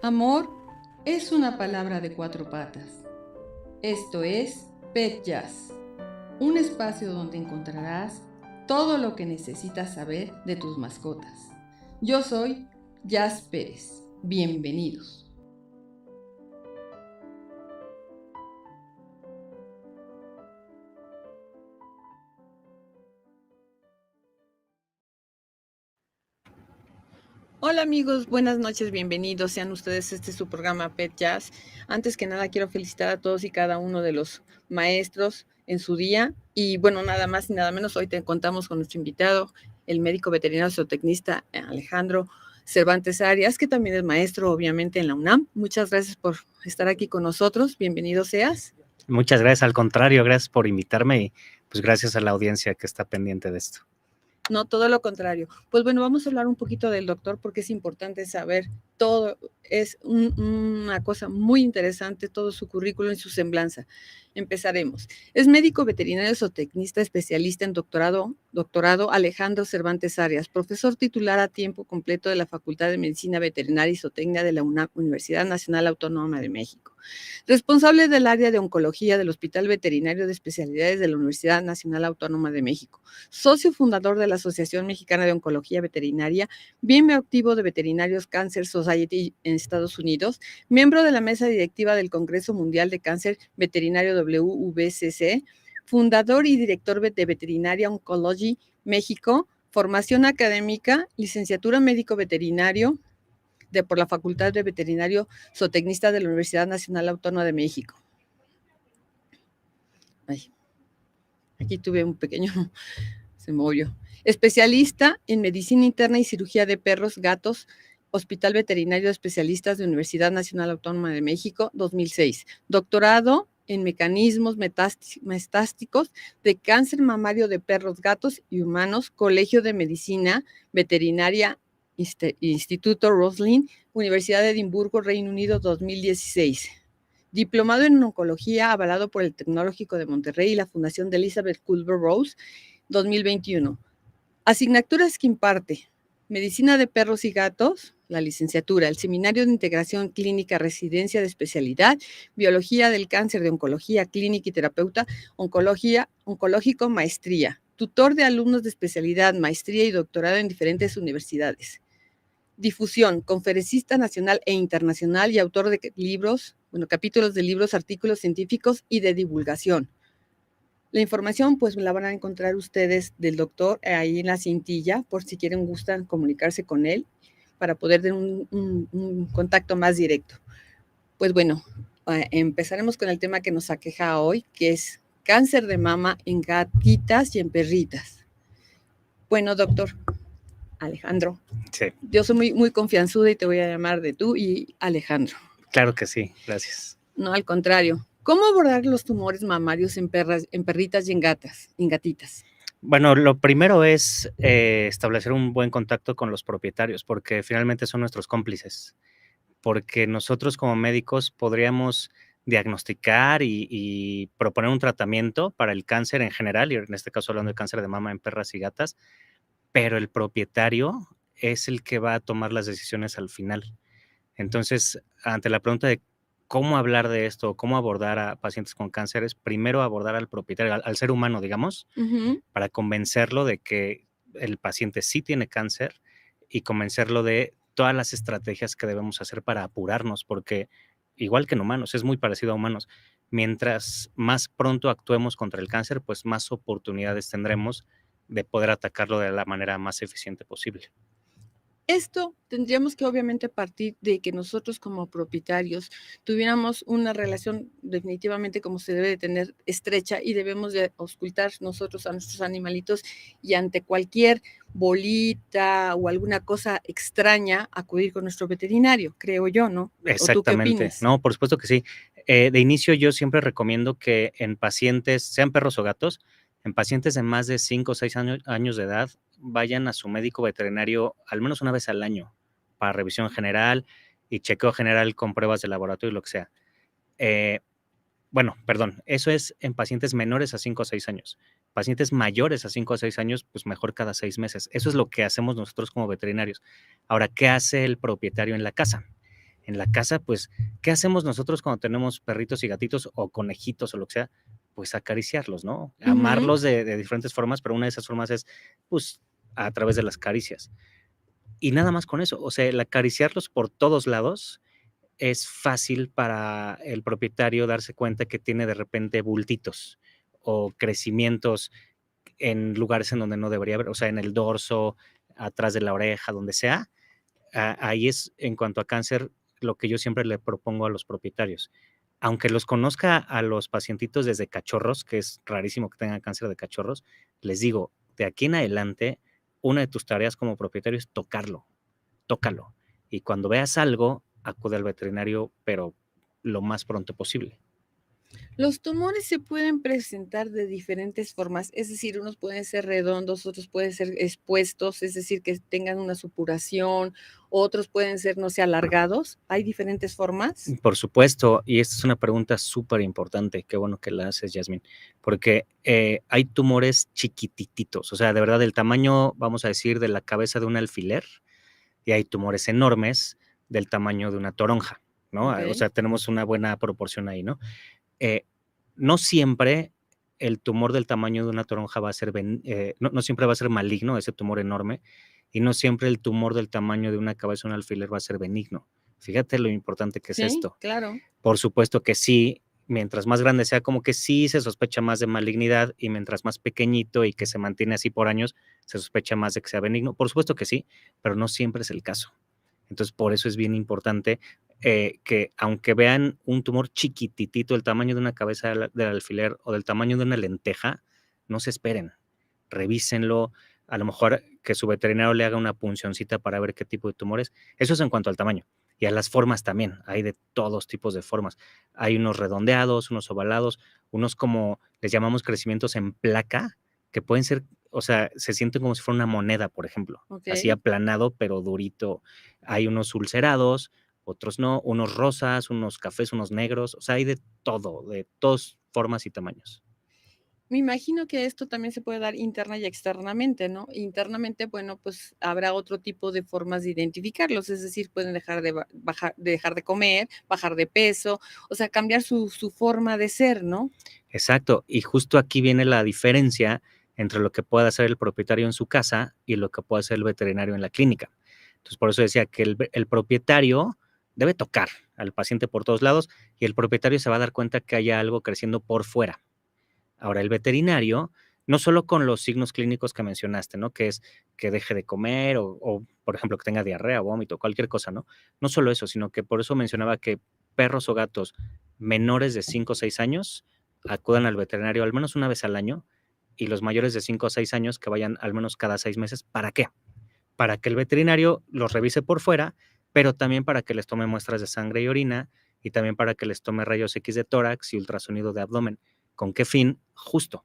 Amor es una palabra de 4 patas. Esto es Pet Jazz, un espacio donde encontrarás todo lo que necesitas saber de tus mascotas. Yo soy Jazz Pérez. Bienvenidos. Hola amigos, buenas noches, bienvenidos. Sean ustedes, este es su programa Pet Jazz. Antes que nada quiero felicitar a todos y cada uno de los maestros en su día. Y bueno, nada más y nada menos, hoy te contamos con nuestro invitado, el médico veterinario zootecnista Alejandro Cervantes Arias, que también es maestro obviamente en la UNAM. Muchas gracias por estar aquí con nosotros, bienvenido seas. Muchas gracias, al contrario, gracias por invitarme y pues gracias a la audiencia que está pendiente de esto. No, todo lo contrario. Pues bueno, vamos a hablar un poquito del doctor porque es importante saber todo. Es una cosa muy interesante, todo su currículum y su semblanza. Empezaremos. Es médico veterinario zootecnista, especialista en doctorado Alejandro Cervantes Arias, profesor titular a tiempo completo de la Facultad de Medicina Veterinaria y Zootecnia de la UNAM, Universidad Nacional Autónoma de México. Responsable del área de oncología del Hospital Veterinario de Especialidades de la Universidad Nacional Autónoma de México. Socio fundador de la Asociación Mexicana de Oncología Veterinaria, miembro activo de Veterinarios Cancer Society en Estados Unidos, miembro de la mesa directiva del Congreso Mundial de Cáncer Veterinario WVCC, fundador y director de Veterinaria Oncology México, formación académica, licenciatura médico veterinario por la Facultad de Veterinario Zootecnista de la Universidad Nacional Autónoma de México. Ay, aquí tuve un pequeño, se movió. Especialista en medicina interna y cirugía de perros, gatos, Hospital Veterinario de Especialistas de Universidad Nacional Autónoma de México, 2006. Doctorado en mecanismos metásticos de cáncer mamario de perros, gatos y humanos, Colegio de Medicina Veterinaria, Instituto Roslin, Universidad de Edimburgo, Reino Unido, 2016. Diplomado en oncología, avalado por el Tecnológico de Monterrey y la Fundación de Elizabeth Kubler-Ross, 2021. Asignaturas que imparte: Medicina de Perros y Gatos, la licenciatura, el Seminario de Integración Clínica, Residencia de Especialidad, Biología del Cáncer de Oncología Clínica y Terapeuta Oncológico, maestría. Tutor de alumnos de especialidad, maestría y doctorado en diferentes universidades. Difusión, conferencista nacional e internacional y autor de libros, capítulos de libros, artículos científicos y de divulgación. La información pues la van a encontrar ustedes del doctor ahí en la cintilla, por si quieren, gustan comunicarse con él para poder tener un contacto más directo. Pues bueno, empezaremos con el tema que nos aqueja hoy, que es cáncer de mama en gatitas y en perritas. Bueno, doctor Alejandro, sí. Yo soy muy confianzuda y te voy a llamar de tú y Alejandro. Claro que sí, gracias. No, al contrario. ¿Cómo abordar los tumores mamarios en perritas y en gatitas? Bueno, lo primero es establecer un buen contacto con los propietarios, porque finalmente son nuestros cómplices, porque nosotros como médicos podríamos diagnosticar y proponer un tratamiento para el cáncer en general, y en este caso hablando de cáncer de mama en perras y gatas, pero el propietario es el que va a tomar las decisiones al final. Entonces, ante la pregunta de cómo hablar de esto, cómo abordar a pacientes con cáncer, es primero abordar al propietario, al ser humano, digamos, para convencerlo de que el paciente sí tiene cáncer y convencerlo de todas las estrategias que debemos hacer para apurarnos, porque igual que en humanos, es muy parecido a humanos. Mientras más pronto actuemos contra el cáncer, pues más oportunidades tendremos de poder atacarlo de la manera más eficiente posible. Esto tendríamos que obviamente partir de que nosotros como propietarios tuviéramos una relación definitivamente como se debe de tener, estrecha, y debemos de auscultar nosotros a nuestros animalitos y ante cualquier bolita o alguna cosa extraña acudir con nuestro veterinario, creo yo, ¿no? ¿O tú qué Exactamente. opinas? No, por supuesto que sí. De inicio yo siempre recomiendo que en pacientes, sean perros o gatos, en pacientes de más de 5 o 6 años de edad, vayan a su médico veterinario al menos una vez al año para revisión general y chequeo general con pruebas de laboratorio y lo que sea. Bueno, perdón, eso es en pacientes menores a 5 o 6 años. Pacientes mayores a 5 o 6 años, pues mejor cada 6 meses. Eso es lo que hacemos nosotros como veterinarios. Ahora, ¿qué hace el propietario en la casa? En la casa, pues, ¿qué hacemos nosotros cuando tenemos perritos y gatitos o conejitos o lo que sea? Pues acariciarlos, ¿no? Ujú. Amarlos de diferentes formas, pero una de esas formas es, pues, a través de las caricias. Y nada más con eso, o sea, el acariciarlos por todos lados es fácil para el propietario darse cuenta que tiene de repente bultitos o crecimientos en lugares en donde no debería haber, o sea, en el dorso, atrás de la oreja, donde sea. Ahí es, en cuanto a cáncer, lo que yo siempre le propongo a los propietarios. Aunque los conozca a los pacientitos desde cachorros, que es rarísimo que tengan cáncer de cachorros, les digo, de aquí en adelante, una de tus tareas como propietario es tocarlo, tócalo. Y cuando veas algo, acude al veterinario, pero lo más pronto posible. Los tumores se pueden presentar de diferentes formas, es decir, unos pueden ser redondos, otros pueden ser expuestos, es decir, que tengan una supuración, otros pueden ser, no sé, alargados. ¿Hay diferentes formas? Por supuesto, y esta es una pregunta súper importante, qué bueno que la haces, Yasmin, porque hay tumores chiquitititos, o sea, de verdad, del tamaño, vamos a decir, de la cabeza de un alfiler, y hay tumores enormes del tamaño de una toronja, ¿no? O Okey. sea, tenemos una buena proporción ahí, ¿no? Eh, no siempre el tumor del tamaño de una toronja va a ser, no siempre va a ser maligno, ese tumor enorme, y no siempre el tumor del tamaño de una cabeza de un alfiler va a ser benigno. Fíjate lo importante que es Sí, esto. claro. Por supuesto que sí, mientras más grande sea, como que sí se sospecha más de malignidad, y mientras más pequeñito y que se mantiene así por años, se sospecha más de que sea benigno. Por supuesto que sí, pero no siempre es el caso. Entonces, por eso es bien importante que aunque vean un tumor chiquititito, el tamaño de una cabeza del alfiler o del tamaño de una lenteja, no se esperen, revísenlo, a lo mejor que su veterinario le haga una puncioncita para ver qué tipo de tumores. Eso es en cuanto al tamaño. Y a las formas también, hay de todos tipos de formas. Hay unos redondeados, unos ovalados, unos como les llamamos crecimientos en placa, que pueden ser, o sea, se sienten como si fuera una moneda, por ejemplo, así Okey. aplanado, pero durito. Hay unos ulcerados, otros no, unos rosas, unos cafés, unos negros, o sea, hay de todas formas y tamaños. Me imagino que esto también se puede dar interna y externamente, ¿no? Internamente, bueno, pues habrá otro tipo de formas de identificarlos, es decir, pueden dejar de dejar de comer, bajar de peso, o sea, cambiar su forma de ser, ¿no? Exacto, y justo aquí viene la diferencia entre lo que puede hacer el propietario en su casa y lo que puede hacer el veterinario en la clínica. Entonces, por eso decía que el propietario debe tocar al paciente por todos lados y el propietario se va a dar cuenta que haya algo creciendo por fuera. Ahora, el veterinario, no solo con los signos clínicos que mencionaste, ¿no? Que es que deje de comer o, por ejemplo, que tenga diarrea, vómito, cualquier cosa, ¿no? No solo eso, sino que por eso mencionaba que perros o gatos menores de 5 o 6 años acudan al veterinario al menos una vez al año y los mayores de 5 o 6 años que vayan al menos cada 6 meses. ¿Para qué? Para que el veterinario los revise por fuera, pero también para que les tome muestras de sangre y orina y también para que les tome rayos X de tórax y ultrasonido de abdomen. ¿Con qué fin? Justo,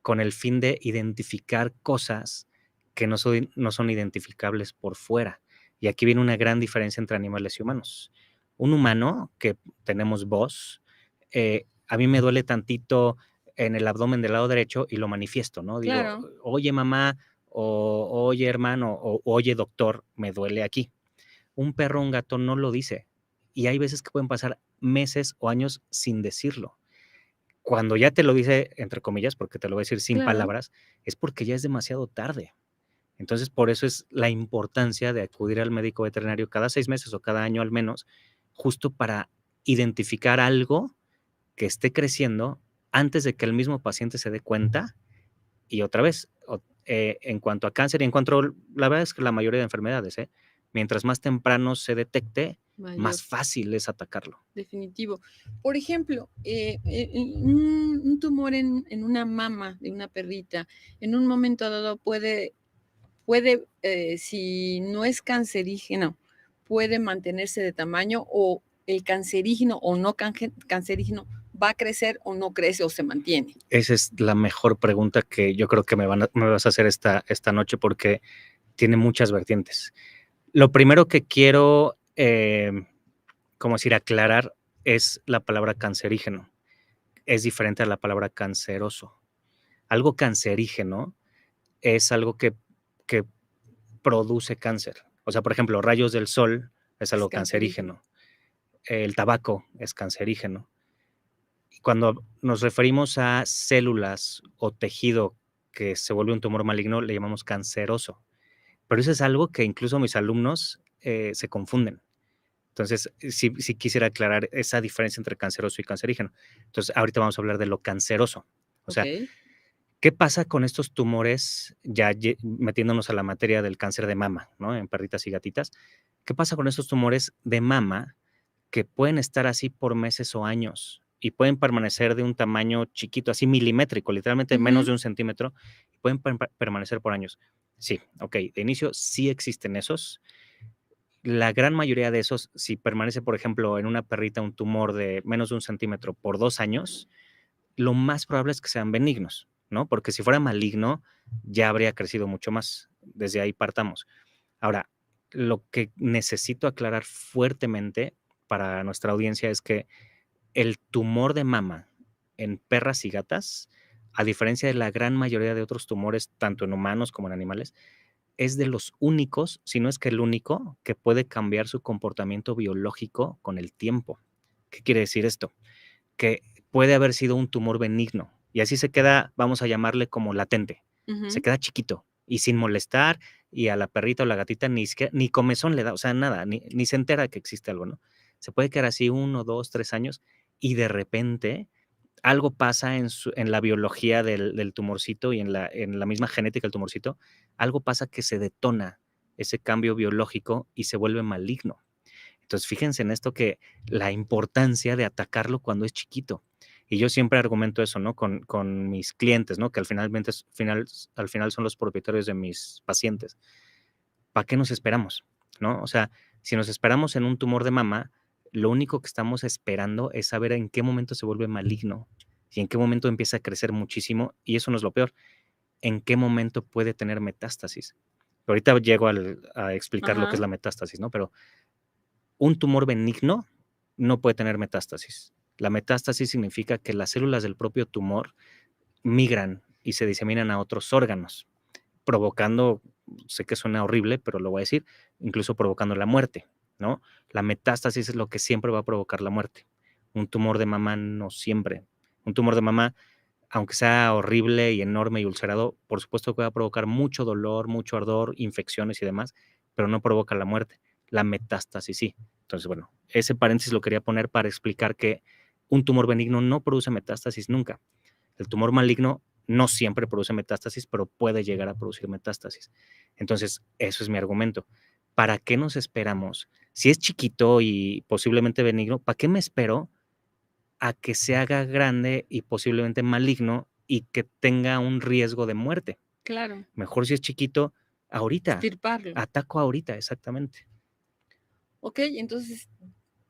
con el fin de identificar cosas que no son identificables por fuera. Y aquí viene una gran diferencia entre animales y humanos. Un humano, que tenemos voz, a mí me duele tantito en el abdomen del lado derecho y lo manifiesto, ¿no? Digo, Claro. oye mamá, o oye hermano, o oye doctor, me duele aquí. Un perro o un gato no lo dice. Y hay veces que pueden pasar meses o años sin decirlo. Cuando ya te lo dice, entre comillas, porque te lo voy a decir sin Claro. palabras, es porque ya es demasiado tarde. Entonces, por eso es la importancia de acudir al médico veterinario cada 6 meses o cada año al menos, justo para identificar algo que esté creciendo antes de que el mismo paciente se dé cuenta. Y otra vez, en cuanto a cáncer y en cuanto la verdad es que la mayoría de enfermedades, mientras más temprano se detecte, Mayor. más fácil es atacarlo. Definitivo. Por ejemplo, un tumor en una mama de una perrita, en un momento dado si no es cancerígeno, puede mantenerse de tamaño, o el cancerígeno o no cancerígeno va a crecer o no crece o se mantiene. Esa es la mejor pregunta que yo creo que me vas a hacer esta noche, porque tiene muchas vertientes. Lo primero que quiero, como decir, aclarar es la palabra cancerígeno. Es diferente a la palabra canceroso. Algo cancerígeno es algo que produce cáncer. O sea, por ejemplo, rayos del sol es Es algo cancerígeno. cancerígeno. el tabaco es cancerígeno. Cuando nos referimos a células o tejido que se vuelve un tumor maligno, le llamamos canceroso. Pero eso es algo que incluso mis alumnos se confunden. Entonces, sí quisiera aclarar esa diferencia entre canceroso y cancerígeno. Entonces, ahorita vamos a hablar de lo canceroso. O sea, Ok. ¿qué pasa con estos tumores, ya metiéndonos a la materia del cáncer de mama, ¿no? En perritas y gatitas? ¿Qué pasa con estos tumores de mama que pueden estar así por meses o años y pueden permanecer de un tamaño chiquito, así milimétrico, literalmente menos Ujú. de 1 centímetro, y pueden permanecer por años? Sí, ok, de inicio sí existen esos. La gran mayoría de esos, si permanece, por ejemplo, en una perrita un tumor de menos de 1 centímetro por 2 años, lo más probable es que sean benignos, ¿no? Porque si fuera maligno, ya habría crecido mucho más. Desde ahí partamos. Ahora, lo que necesito aclarar fuertemente para nuestra audiencia es que el tumor de mama en perras y gatas, a diferencia de la gran mayoría de otros tumores, tanto en humanos como en animales, es de los únicos, si no es que el único, que puede cambiar su comportamiento biológico con el tiempo. ¿Qué quiere decir esto? Que puede haber sido un tumor benigno y así se queda, vamos a llamarle como latente. Se Ujú. queda chiquito y sin molestar, y a la perrita o la gatita ni comezón le da, o sea, nada, ni se entera que existe algo, ¿no? Se puede quedar así 1, 2, 3 años y de repente algo pasa en la biología del tumorcito y en la misma genética del tumorcito, algo pasa que se detona ese cambio biológico y se vuelve maligno. Entonces, fíjense en esto, que la importancia de atacarlo cuando es chiquito. Y yo siempre argumento eso, ¿no? Con mis clientes, ¿no? Que al final son los propietarios de mis pacientes. ¿Para qué nos esperamos? ¿No? O sea, si nos esperamos en un tumor de mama, lo único que estamos esperando es saber en qué momento se vuelve maligno y en qué momento empieza a crecer muchísimo. Y eso no es lo peor. En qué momento puede tener metástasis. Ahorita llego a explicar lo que es Ajá. la metástasis, ¿no? Pero un tumor benigno no puede tener metástasis. La metástasis significa que las células del propio tumor migran y se diseminan a otros órganos, provocando, sé que suena horrible, pero lo voy a decir, incluso provocando la muerte, ¿no? La metástasis es lo que siempre va a provocar la muerte. Un tumor de mama no siempre. Un tumor de mama, aunque sea horrible y enorme y ulcerado, por supuesto que va a provocar mucho dolor, mucho ardor, infecciones y demás, pero no provoca la muerte. La metástasis sí. Entonces, bueno, ese paréntesis lo quería poner para explicar que un tumor benigno no produce metástasis nunca. El tumor maligno no siempre produce metástasis, pero puede llegar a producir metástasis. Entonces, eso es mi argumento. ¿Para qué nos esperamos? Si es chiquito y posiblemente benigno, ¿para qué me espero a que se haga grande y posiblemente maligno y que tenga un riesgo de muerte? Claro. Mejor si es chiquito, ahorita. Extirparlo. Ataco ahorita, exactamente. Ok, entonces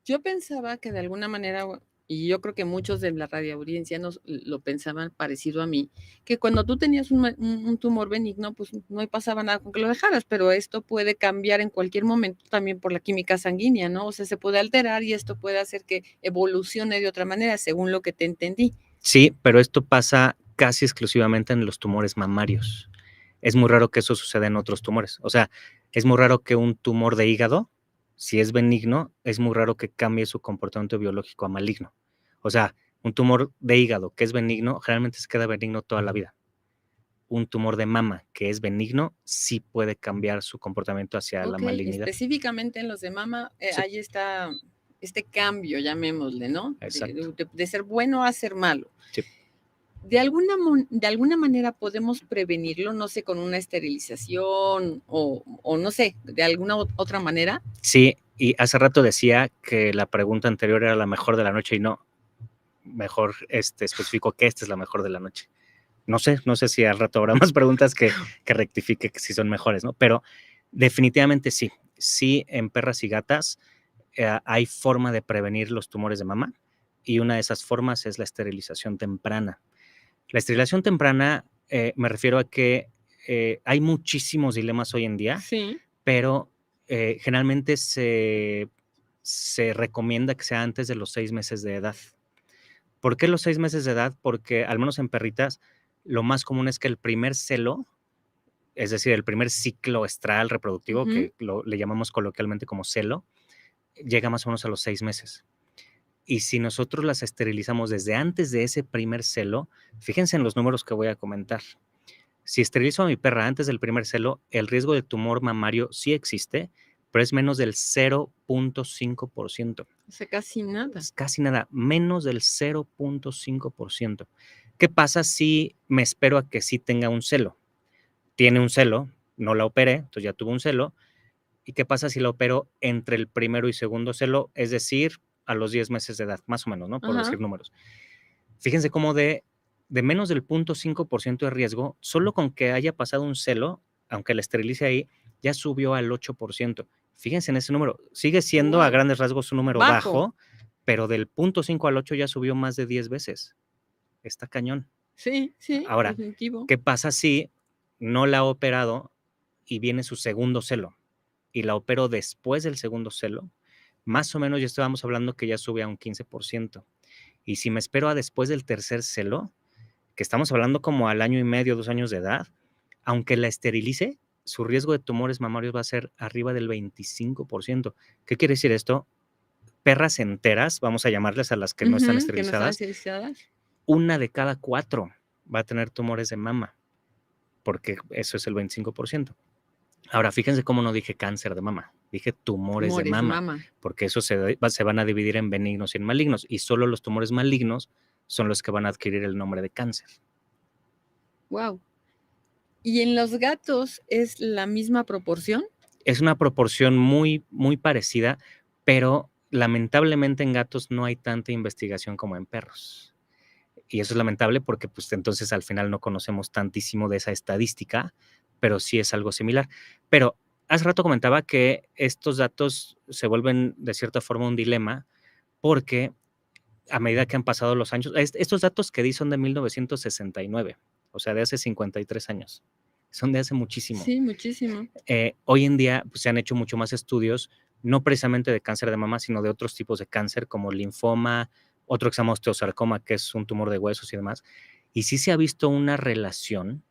yo pensaba que de alguna manera, y yo creo que muchos de la radioaudiencia nos lo pensaban parecido a mí, que cuando tú tenías un tumor benigno, pues no pasaba nada con que lo dejaras, pero esto puede cambiar en cualquier momento también por la química sanguínea, ¿no? O sea, se puede alterar y esto puede hacer que evolucione de otra manera, según lo que te entendí. Sí, pero esto pasa casi exclusivamente en los tumores mamarios. Es muy raro que eso suceda en otros tumores. O sea, es muy raro que un tumor de hígado, si es benigno, es muy raro que cambie su comportamiento biológico a maligno. O sea, un tumor de hígado que es benigno, generalmente se queda benigno toda la vida. Un tumor de mama que es benigno, sí puede cambiar su comportamiento hacia la Ok, malignidad. específicamente en los de mama, Sí, ahí está este cambio, llamémosle, ¿no? exacto. De ser bueno a ser malo. Sí. De alguna manera podemos prevenirlo, no sé, con una esterilización o no sé, de alguna otra manera. Sí, y hace rato decía que la pregunta anterior era la mejor de la noche y no, mejor especifico que esta es la mejor de la noche. No sé si al rato habrá más preguntas que rectifique que si son mejores, ¿no? Pero definitivamente sí. Sí, en perras y gatas hay forma de prevenir los tumores de mama y una de esas formas es la esterilización temprana. La esterilización temprana, me refiero a que hay muchísimos dilemas hoy en día, Sí. pero generalmente se recomienda que sea antes de los 6 meses de edad. ¿Por qué los 6 meses de edad? Porque al menos en perritas, lo más común es que el primer celo, es decir, el primer ciclo estral reproductivo, Ujú. que le llamamos coloquialmente como celo, llega más o menos a los 6 meses. Y si nosotros las esterilizamos desde antes de ese primer celo, fíjense en los números que voy a comentar. Si esterilizo a mi perra antes del primer celo, el riesgo de tumor mamario sí existe, pero es menos del 0.5%. O sea, casi nada. Es casi nada, menos del 0.5%. ¿Qué pasa si me espero a que sí tenga un celo? Tiene un celo, no la operé, entonces ya tuvo un celo. ¿Y qué pasa si la opero entre el primero y segundo celo? Es decir, a los 10 meses de edad, más o menos, ¿no? Por Ajá. decir números. Fíjense cómo de menos del 0.5% de riesgo, solo con que haya pasado un celo, aunque la esterilice ahí, ya subió al 8%. Fíjense en ese número. Sigue siendo a Wow. grandes rasgos un número Bajo. bajo, pero del 0.5 al 8 ya subió más de 10 veces. Está cañón. Sí, sí, Ahora, definitivo. ¿qué pasa si no la ha operado y viene su segundo celo? Y la opero después del segundo celo, más o menos ya estábamos hablando que ya sube a un 15%. Y si me espero a después del tercer celo, que estamos hablando como al año y medio, 2 años de edad, aunque la esterilice, su riesgo de tumores mamarios va a ser arriba del 25%. ¿Qué quiere decir esto? Perras enteras, vamos a llamarles a las que no están Que no están esterilizadas, esterilizadas. 1 de cada 4 va a tener tumores de mama, porque eso es el 25%. Ahora, fíjense cómo no dije cáncer de mama, dije tumores de mama, porque eso se van a dividir en benignos y en malignos, y solo los tumores malignos son los que van a adquirir el nombre de cáncer. Wow. ¿Y en los gatos es la misma proporción? Es una proporción muy, muy parecida, pero lamentablemente en gatos no hay tanta investigación como en perros. Y eso es lamentable porque pues entonces al final no conocemos tantísimo de esa estadística, pero sí es algo similar. Pero hace rato comentaba que estos datos se vuelven de cierta forma un dilema porque a medida que han pasado los años, estos datos que di son de 1969, o sea, de hace 53 años. Son de hace muchísimo. Sí, muchísimo. Hoy en día pues, se han hecho mucho más estudios, no precisamente de cáncer de mama, sino de otros tipos de cáncer como linfoma, otro que se llama osteosarcoma, que es un tumor de huesos y demás. Y sí se ha visto una relación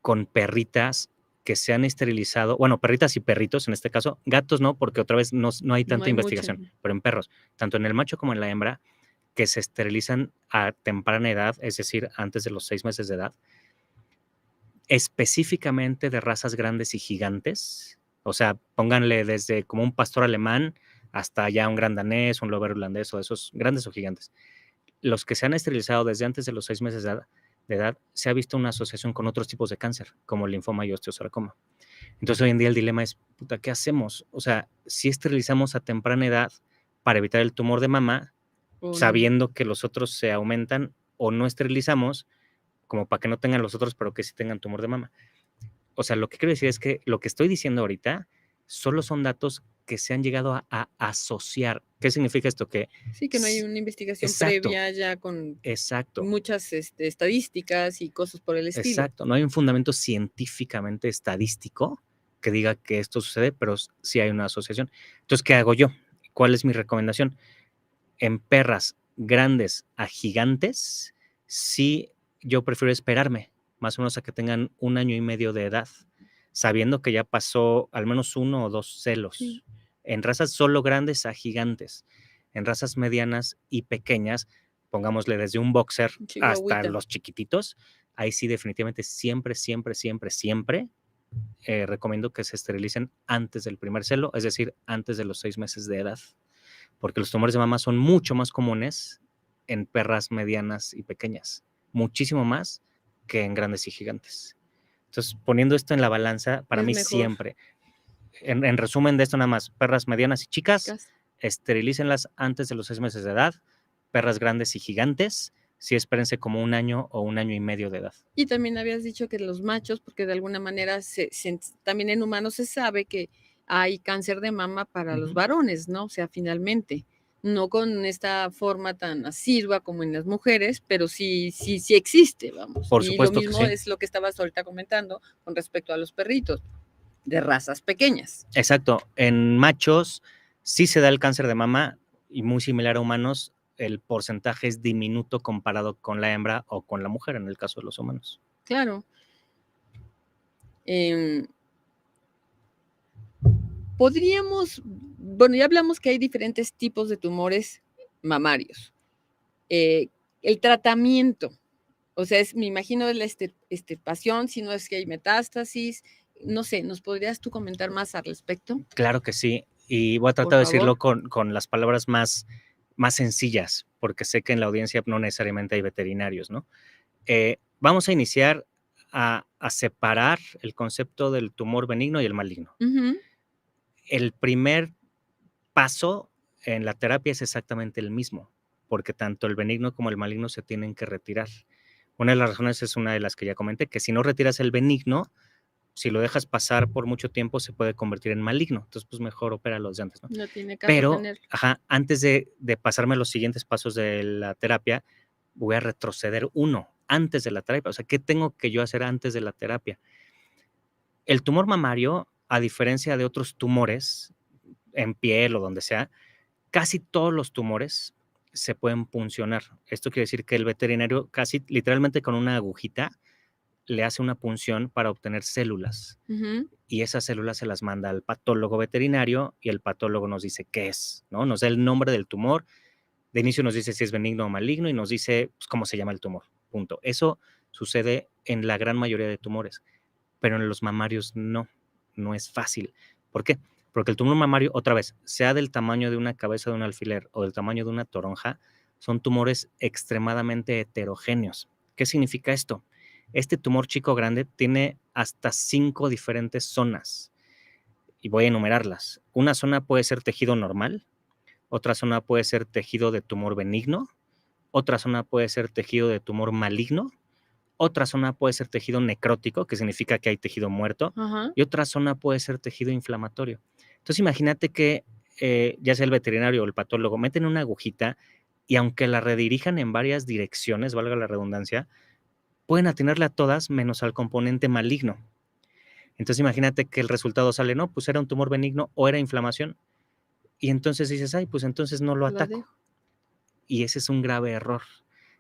con perritas que se han esterilizado, bueno, perritas y perritos en este caso, gatos no, porque otra vez no hay tanta hay investigación, mucho. pero en perros, tanto en el macho como en la hembra, que se esterilizan a temprana edad, es decir, antes de los 6 meses de edad, específicamente de razas grandes y gigantes, o sea, pónganle desde como un pastor alemán hasta ya un gran danés, un lober holandés o esos grandes o gigantes. Los que se han esterilizado desde antes de los 6 meses de edad, se ha visto una asociación con otros tipos de cáncer, como linfoma y osteosarcoma. Entonces, hoy en día el dilema es, puta, ¿qué hacemos? O sea, si esterilizamos a temprana edad para evitar el tumor de mama, sabiendo que los otros se aumentan, o no esterilizamos, como para que no tengan los otros, pero que sí tengan tumor de mama. O sea, lo que quiero decir es que lo que estoy diciendo ahorita solo son datos que se han llegado a asociar. ¿Qué significa esto? Que sí, que no hay una investigación exacto, previa ya con exacto, muchas estadísticas y cosas por el estilo. exacto. No hay un fundamento científicamente estadístico que diga que esto sucede, pero sí hay una asociación. Entonces, ¿qué hago yo? ¿Cuál es mi recomendación? En perras grandes a gigantes, sí, yo prefiero esperarme más o menos a que tengan 1 año y medio de edad, sabiendo que ya pasó al menos 1 o 2 celos. Sí. En razas solo grandes a gigantes. En razas medianas y pequeñas, pongámosle desde un boxer hasta los chiquititos, ahí sí definitivamente siempre, siempre, siempre, siempre recomiendo que se esterilicen antes del primer celo, es decir, antes de los 6 meses de edad, porque los tumores de mama son mucho más comunes en perras medianas y pequeñas, muchísimo más que en grandes y gigantes. Entonces, poniendo esto en la balanza, para mí mejor. Siempre, en resumen de esto nada más, perras medianas y chicas, esterilícenlas antes de los 6 meses de edad, perras grandes y gigantes, sí espérense como 1 año o 1 año y medio de edad. Y también habías dicho que los machos, porque de alguna manera también en humanos se sabe que hay cáncer de mama para los varones, ¿no? O sea, finalmente, no con esta forma tan asidua como en las mujeres, pero sí existe, vamos. Por y supuesto lo mismo es lo que estabas ahorita comentando con respecto a los perritos de razas pequeñas. Exacto. En machos sí se da el cáncer de mama y muy similar a humanos, el porcentaje es diminuto comparado con la hembra o con la mujer en el caso de los humanos. Claro. ¿Podríamos bueno, ya hablamos que hay diferentes tipos de tumores mamarios. El tratamiento, o sea, me imagino la extirpación, si no es que hay metástasis, no sé, ¿nos podrías tú comentar más al respecto? Claro que sí, y voy a Por tratar de favor. decirlo con las palabras más sencillas, porque sé que en la audiencia no necesariamente hay veterinarios, ¿no? Vamos a iniciar a separar el concepto del tumor benigno y el maligno. Ujú. El primer paso en la terapia es exactamente el mismo, porque tanto el benigno como el maligno se tienen que retirar. Una de las razones es una de las que ya comenté, que si no retiras el benigno, si lo dejas pasar por mucho tiempo, se puede convertir en maligno. Entonces, pues mejor opéralos de antes, ¿no? No tiene caso Pero, tenerlo. antes de pasarme a los siguientes pasos de la terapia, voy a retroceder uno, antes de la terapia. O sea, ¿qué tengo que yo hacer antes de la terapia? El tumor mamario, a diferencia de otros tumores en piel o donde sea, casi todos los tumores se pueden puncionar. Esto quiere decir que el veterinario casi literalmente con una agujita le hace una punción para obtener células Ujú. y esas células se las manda al patólogo veterinario y el patólogo nos dice qué es, ¿no? Nos da el nombre del tumor, de inicio nos dice si es benigno o maligno y nos dice pues, cómo se llama el tumor, punto. Eso sucede en la gran mayoría de tumores, pero en los mamarios no es fácil. ¿Por qué? Porque el tumor mamario, otra vez, sea del tamaño de una cabeza de un alfiler o del tamaño de una toronja, son tumores extremadamente heterogéneos. ¿Qué significa esto? Este tumor chico grande tiene hasta 5 diferentes zonas y voy a enumerarlas. Una zona puede ser tejido normal, otra zona puede ser tejido de tumor benigno, otra zona puede ser tejido de tumor maligno, otra zona puede ser tejido necrótico, que significa que hay tejido muerto, Ajá. y otra zona puede ser tejido inflamatorio. Entonces imagínate que ya sea el veterinario o el patólogo meten una agujita y aunque la redirijan en varias direcciones, valga la redundancia, pueden atinarle a todas menos al componente maligno. Entonces imagínate que el resultado sale, no, pues era un tumor benigno o era inflamación. Y entonces dices, ay, pues entonces no lo Lo ataco. dejo. Y ese es un grave error.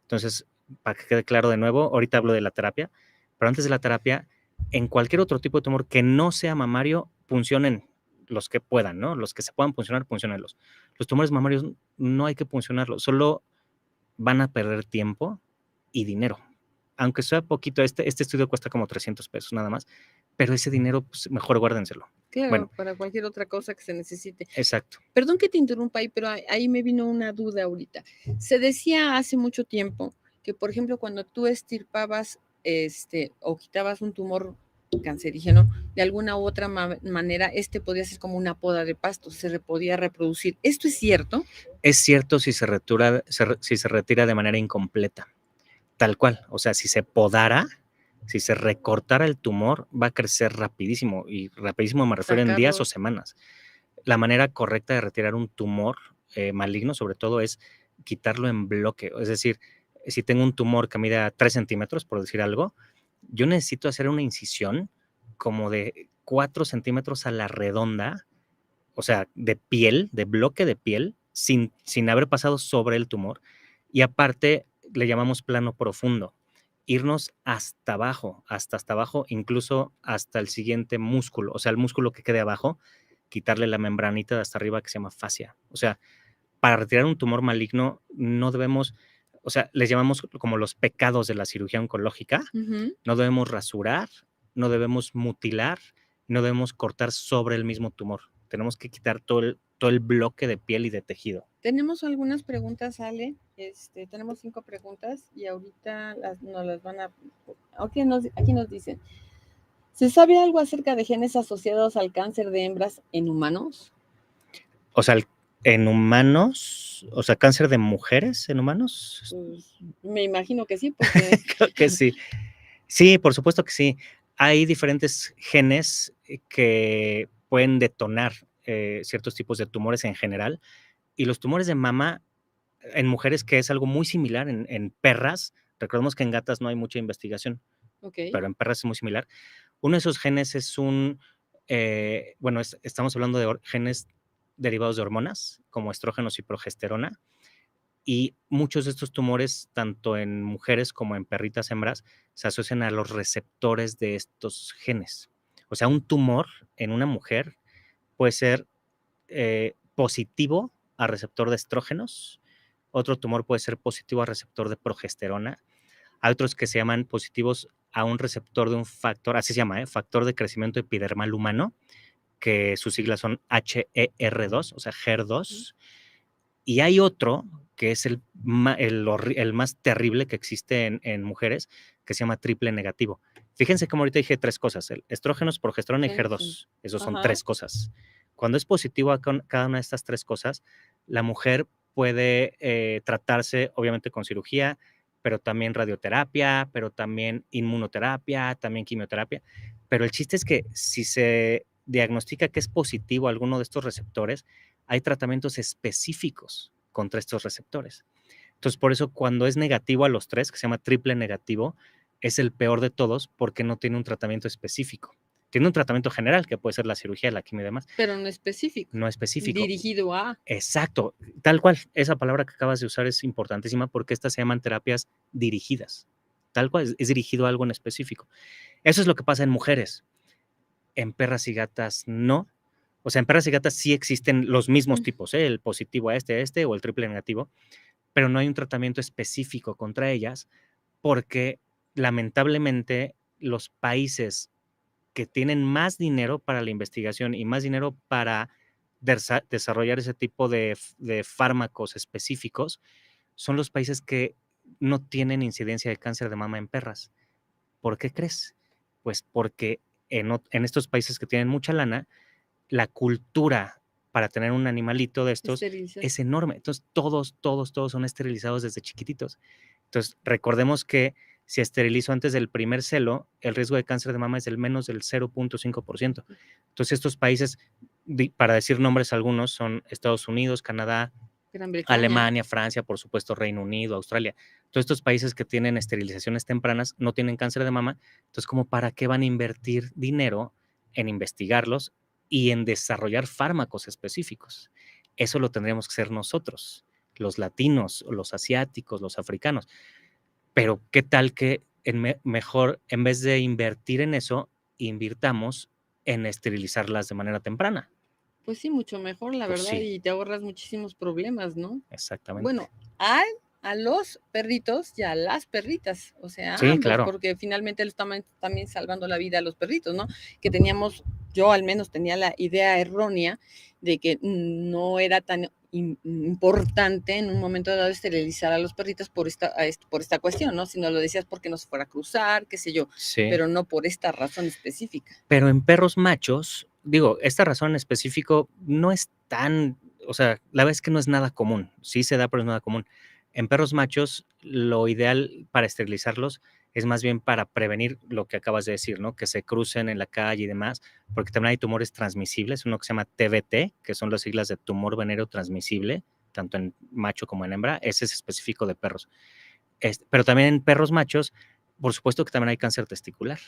Entonces, para que quede claro de nuevo, ahorita hablo de la terapia, pero antes de la terapia, en cualquier otro tipo de tumor que no sea mamario, puncionen los que puedan, ¿no? Los que se puedan puncionar, punciónenlos. Los tumores mamarios no hay que puncionarlos, solo van a perder tiempo y dinero. Aunque sea poquito, este estudio cuesta como $300 nada más, pero ese dinero, pues, mejor guárdenselo. Claro, Bueno, para cualquier otra cosa que se necesite. exacto. Perdón que te interrumpa ahí, pero ahí me vino una duda ahorita. Se decía hace mucho tiempo que, por ejemplo, cuando tú extirpabas o quitabas un tumor cancerígeno, de alguna u otra manera, podía ser como una poda de pasto, podía reproducir. ¿Esto es cierto? Es cierto si si se retira de manera incompleta, tal cual. O sea, si se podara, si se recortara el tumor, va a crecer rapidísimo. Y rapidísimo me refiero en días o Sacarlo. semanas. La manera correcta de retirar un tumor maligno, sobre todo, es quitarlo en bloque. Es decir, si tengo un tumor que mida 3 centímetros, por decir algo, yo necesito hacer una incisión como de 4 centímetros a la redonda, o sea, de piel, de bloque de piel, sin haber pasado sobre el tumor. Y aparte, le llamamos plano profundo. Irnos hasta abajo, incluso hasta el siguiente músculo, o sea, el músculo que quede abajo, quitarle la membranita de hasta arriba que se llama fascia. O sea, para retirar un tumor maligno no debemos, o sea, les llamamos como los pecados de la cirugía oncológica. Ujú. No debemos rasurar, no debemos mutilar, no debemos cortar sobre el mismo tumor. Tenemos que quitar todo el bloque de piel y de tejido. Tenemos algunas preguntas, Ale. Tenemos 5 preguntas y ahorita nos las van a... Aquí nos dicen, ¿se sabe algo acerca de genes asociados al cáncer de hembras en humanos? O sea, en humanos, o sea, cáncer de mujeres en humanos. Pues, me imagino que sí, porque... Creo que sí. Sí, por supuesto que sí. Hay diferentes genes que pueden detonar ciertos tipos de tumores en general. Y los tumores de mama en mujeres, que es algo muy similar en perras, recordemos que en gatas no hay mucha investigación, Ok. pero en perras es muy similar. Uno de esos genes es bueno, estamos hablando de genes derivados de hormonas, como estrógenos y progesterona, y muchos de estos tumores, tanto en mujeres como en perritas hembras, se asocian a los receptores de estos genes. O sea, un tumor en una mujer puede ser positivo a receptor de estrógenos, otro tumor puede ser positivo a receptor de progesterona, hay otros que se llaman positivos a un receptor de un factor, así se llama, factor de crecimiento epidermal humano, que sus siglas son HER2, o sea, HER2, y hay otro que es el más terrible que existe en mujeres, que se llama triple negativo. Fíjense cómo ahorita dije 3 cosas, el estrógenos, progesterona y Sí. HER2, esos son Ajá. 3 cosas. Cuando es positivo a cada una de estas 3 cosas, la mujer puede tratarse obviamente con cirugía, pero también radioterapia, pero también inmunoterapia, también quimioterapia, pero el chiste es que si se diagnostica que es positivo a alguno de estos receptores, hay tratamientos específicos contra estos receptores. Entonces, por eso cuando es negativo a los 3, que se llama triple negativo, es el peor de todos porque no tiene un tratamiento específico. Tiene un tratamiento general, que puede ser la cirugía, la quimio y demás. Pero no específico. No específico. Dirigido a. Exacto, tal cual. Esa palabra que acabas de usar es importantísima porque estas se llaman terapias dirigidas. Tal cual, es dirigido a algo en específico. Eso es lo que pasa en mujeres. En perras y gatas no. O sea, en perras y gatas sí existen los mismos tipos, el positivo a este o el triple negativo, pero no hay un tratamiento específico contra ellas porque lamentablemente los países que tienen más dinero para la investigación y más dinero para desarrollar ese tipo de fármacos específicos son los países que no tienen incidencia de cáncer de mama en perras. ¿Por qué crees? Pues porque en estos países que tienen mucha lana, la cultura para tener un animalito de estos es enorme. Entonces, todos son esterilizados desde chiquititos. Entonces, recordemos que si esterilizo antes del primer celo, el riesgo de cáncer de mama es del menos del 0.5%. Entonces, estos países, para decir nombres algunos, son Estados Unidos, Canadá, Alemania, Francia, por supuesto, Reino Unido, Australia. Todos estos países que tienen esterilizaciones tempranas no tienen cáncer de mama. Entonces, ¿cómo para qué van a invertir dinero en investigarlos y en desarrollar fármacos específicos? Eso lo tendríamos que hacer nosotros, los latinos, los asiáticos, los africanos. Pero ¿qué tal que mejor, en vez de invertir en eso, invirtamos en esterilizarlas de manera temprana? Pues sí, mucho mejor, la Pues verdad, sí. y te ahorras muchísimos problemas, ¿no? Exactamente. Bueno, a los perritos y a las perritas, o sea, Sí, ambos, claro. porque finalmente le estamos también salvando la vida a los perritos, ¿no? Que yo al menos tenía la idea errónea de que no era tan importante en un momento dado esterilizar a los perritos por esta cuestión, ¿no? Si no lo decías porque no se fuera a cruzar, qué sé yo, Sí. pero no por esta razón específica. Pero en perros machos, digo, esta razón en específico no es tan, o sea, la verdad es que no es nada común. Sí se da, pero es nada común. En perros machos, lo ideal para esterilizarlos es más bien para prevenir lo que acabas de decir, ¿no? Que se crucen en la calle y demás, porque también hay tumores transmisibles, uno que se llama TBT, que son las siglas de tumor venéreo transmisible, tanto en macho como en hembra. Ese es específico de perros. Pero también en perros machos, por supuesto que también hay cáncer testicular.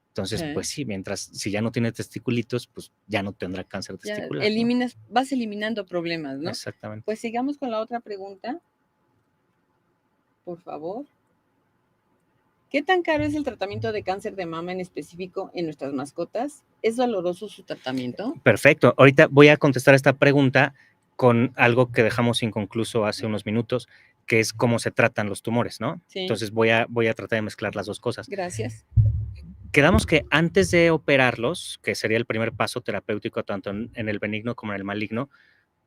Entonces, pues sí, si ya no tiene testiculitos, pues ya no tendrá cáncer testicular, ¿no? Vas eliminando problemas, ¿no? Exactamente. Pues sigamos con la otra pregunta, por favor. ¿Qué tan caro es el tratamiento de cáncer de mama en específico en nuestras mascotas? ¿Es doloroso su tratamiento? Perfecto. Ahorita voy a contestar esta pregunta con algo que dejamos inconcluso hace unos minutos, que es cómo se tratan los tumores, ¿no? Sí. Entonces voy a tratar de mezclar las dos cosas. Gracias. Quedamos que antes de operarlos, que sería el primer paso terapéutico tanto en el benigno como en el maligno,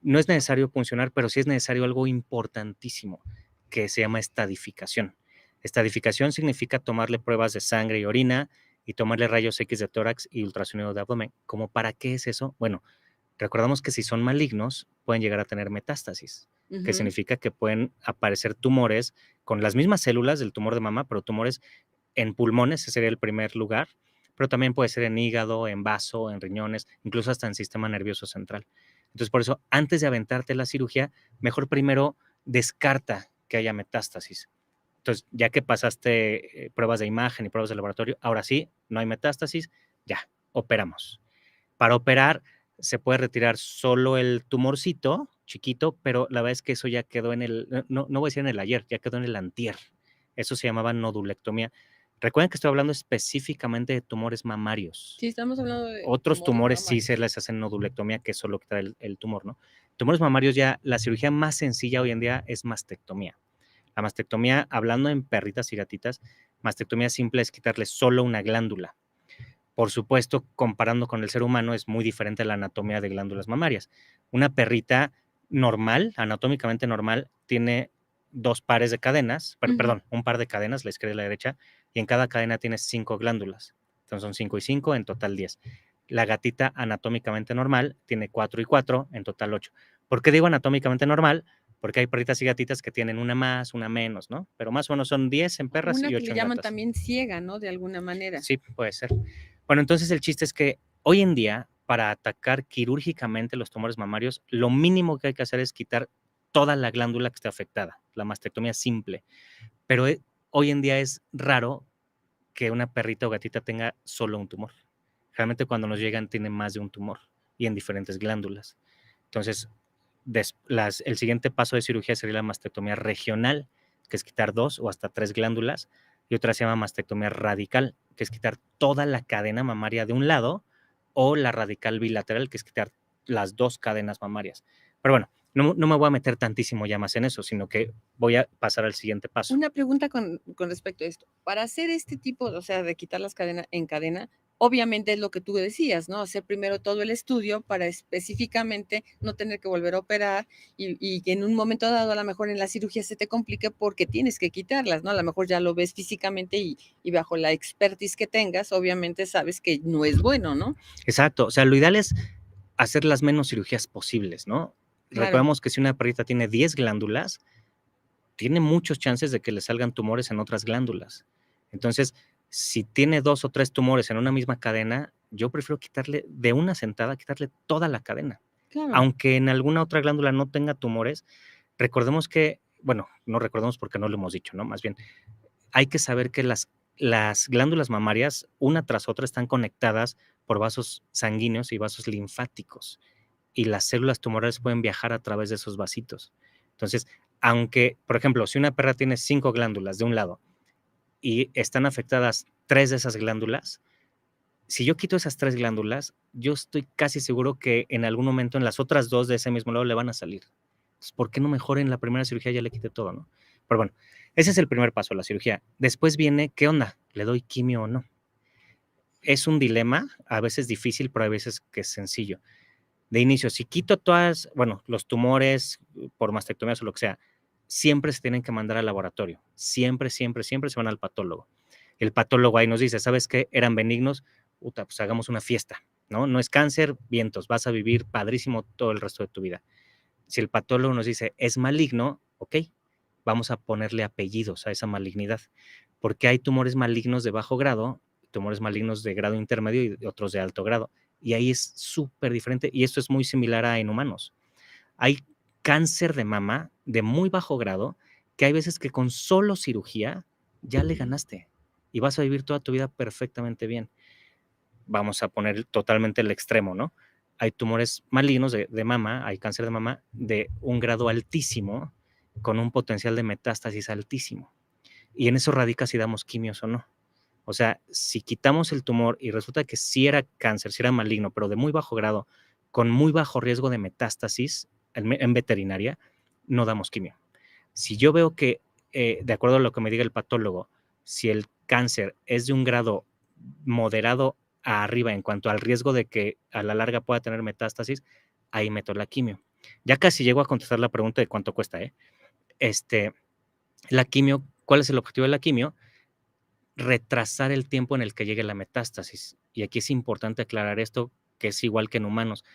no es necesario puncionar, pero sí es necesario algo importantísimo, que se llama estadificación. Estadificación significa tomarle pruebas de sangre y orina y tomarle rayos X de tórax y ultrasonido de abdomen. ¿Cómo para qué es eso? Bueno, recordamos que si son malignos, pueden llegar a tener metástasis, que significa que pueden aparecer tumores con las mismas células del tumor de mama, pero tumores en pulmones, ese sería el primer lugar, pero también puede ser en hígado, en vaso, en riñones, incluso hasta en sistema nervioso central. Entonces, por eso, antes de aventarte la cirugía, mejor primero descarta que haya metástasis. Entonces, ya que pasaste pruebas de imagen y pruebas de laboratorio, ahora sí, no hay metástasis, ya, operamos. Para operar, se puede retirar solo el tumorcito chiquito, pero la verdad es que eso ya quedó no voy a decir en el ayer, ya quedó en el antier. Eso se llamaba nodulectomía, Recuerden que estoy hablando específicamente de tumores mamarios. Sí, estamos hablando de Otros tumores sí mamarios. se les hacen nodulectomía, que es solo quitar el tumor, ¿no? Tumores mamarios ya, la cirugía más sencilla hoy en día es mastectomía. La mastectomía, hablando en perritas y gatitas, mastectomía simple es quitarle solo una glándula. Por supuesto, comparando con el ser humano, es muy diferente la anatomía de glándulas mamarias. Una perrita normal, anatómicamente normal, tiene 2 pares de cadenas, perdón, un par de cadenas, la izquierda y la derecha, y en cada cadena tiene 5 glándulas. Entonces son 5 y 5, en total 10. La gatita anatómicamente normal tiene 4 y 4, en total 8. ¿Por qué digo anatómicamente normal? Porque hay perritas y gatitas que tienen una más, una menos, ¿no? Pero más o menos son 10 en perras Una y que le 8 en llaman gatas. también ciega, ¿no? De alguna manera. Sí, puede ser. Bueno, entonces el chiste es que hoy en día, para atacar quirúrgicamente los tumores mamarios, lo mínimo que hay que hacer es quitar toda la glándula que esté afectada, la mastectomía simple. Pero hoy en día es raro que una perrita o gatita tenga solo un tumor. Realmente cuando nos llegan tienen más de un tumor y en diferentes glándulas. Entonces, el siguiente paso de cirugía sería la mastectomía regional, que es quitar 2 o hasta 3 glándulas, y otra se llama mastectomía radical, que es quitar toda la cadena mamaria de un lado, o la radical bilateral, que es quitar las 2 cadenas mamarias. Pero bueno, no me voy a meter tantísimo ya más en eso, sino que voy a pasar al siguiente paso. Una pregunta con respecto a esto. Para hacer este tipo, o sea, de quitar las cadenas en cadena, obviamente es lo que tú decías, ¿no? Hacer primero todo el estudio para específicamente no tener que volver a operar y que en un momento dado a lo mejor en la cirugía se te complique porque tienes que quitarlas, ¿no? A lo mejor ya lo ves físicamente y bajo la expertise que tengas, obviamente sabes que no es bueno, ¿no? Exacto, o sea, lo ideal es hacer las menos cirugías posibles, ¿no? Claro. Recordemos que si una perrita tiene 10 glándulas, tiene muchos chances de que le salgan tumores en otras glándulas. Entonces, si tiene 2 o 3 tumores en una misma cadena, yo prefiero quitarle de una sentada, quitarle toda la cadena. Claro. Aunque en alguna otra glándula no tenga tumores, recordemos que, bueno, no recordemos porque no lo hemos dicho, ¿no? Más bien, hay que saber que las glándulas mamarias, una tras otra, están conectadas por vasos sanguíneos y vasos linfáticos, y las células tumorales pueden viajar a través de esos vasitos. Entonces, aunque, por ejemplo, si una perra tiene 5 glándulas de un lado y están afectadas 3 de esas glándulas, si yo quito esas 3 glándulas, yo estoy casi seguro que en algún momento en las otras 2 de ese mismo lado le van a salir. Entonces, ¿por qué no mejor en la primera cirugía ya le quité todo, no? Pero bueno, ese es el primer paso, la cirugía. Después viene, ¿qué onda? ¿Le doy quimio o no? Es un dilema, a veces difícil, pero a veces que es sencillo. De inicio, si quito todas, bueno, los tumores por mastectomías o lo que sea, siempre se tienen que mandar al laboratorio. Siempre, siempre, siempre se van al patólogo. El patólogo ahí nos dice, ¿sabes qué? Eran benignos, puta, pues hagamos una fiesta, ¿no? No es cáncer, vientos, vas a vivir padrísimo todo el resto de tu vida. Si el patólogo nos dice, es maligno, ok, vamos a ponerle apellidos a esa malignidad, porque hay tumores malignos de bajo grado, tumores malignos de grado intermedio y otros de alto grado. Y ahí es súper diferente y esto es muy similar a en humanos. Hay cáncer de mama de muy bajo grado que hay veces que con solo cirugía ya le ganaste y vas a vivir toda tu vida perfectamente bien. Vamos a poner totalmente el extremo, ¿no? Hay tumores malignos de mama, hay cáncer de mama de un grado altísimo con un potencial de metástasis altísimo. Y en eso radica si damos quimios o no. O sea, si quitamos el tumor y resulta que sí era cáncer, sí era maligno, pero de muy bajo grado, con muy bajo riesgo de metástasis en veterinaria, no damos quimio. Si yo veo que, de acuerdo a lo que me diga el patólogo, si el cáncer es de un grado moderado a arriba en cuanto al riesgo de que a la larga pueda tener metástasis, ahí meto la quimio. Ya casi llego a contestar la pregunta de cuánto cuesta, ¿eh? La quimio, ¿cuál es el objetivo de la quimio? Retrasar el tiempo en el que llegue la metástasis. Y aquí es importante aclarar esto, que es igual que en humanos.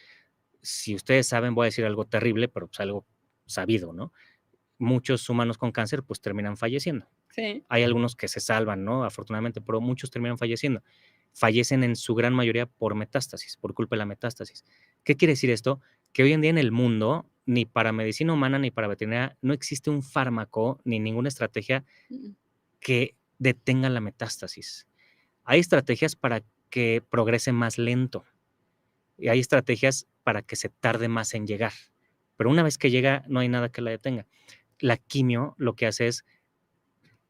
Si ustedes saben, voy a decir algo terrible, pero pues algo sabido, ¿no? Muchos humanos con cáncer pues terminan falleciendo. Sí. Hay algunos que se salvan, ¿no? Afortunadamente, pero muchos terminan falleciendo. Fallecen en su gran mayoría por metástasis, por culpa de la metástasis. ¿Qué quiere decir esto? Que hoy en día en el mundo, ni para medicina humana ni para veterinaria, no existe un fármaco ni ninguna estrategia que detenga la metástasis. Hay estrategias para que progrese más lento y hay estrategias para que se tarde más en llegar. Pero una vez que llega, no hay nada que la detenga. La quimio lo que hace es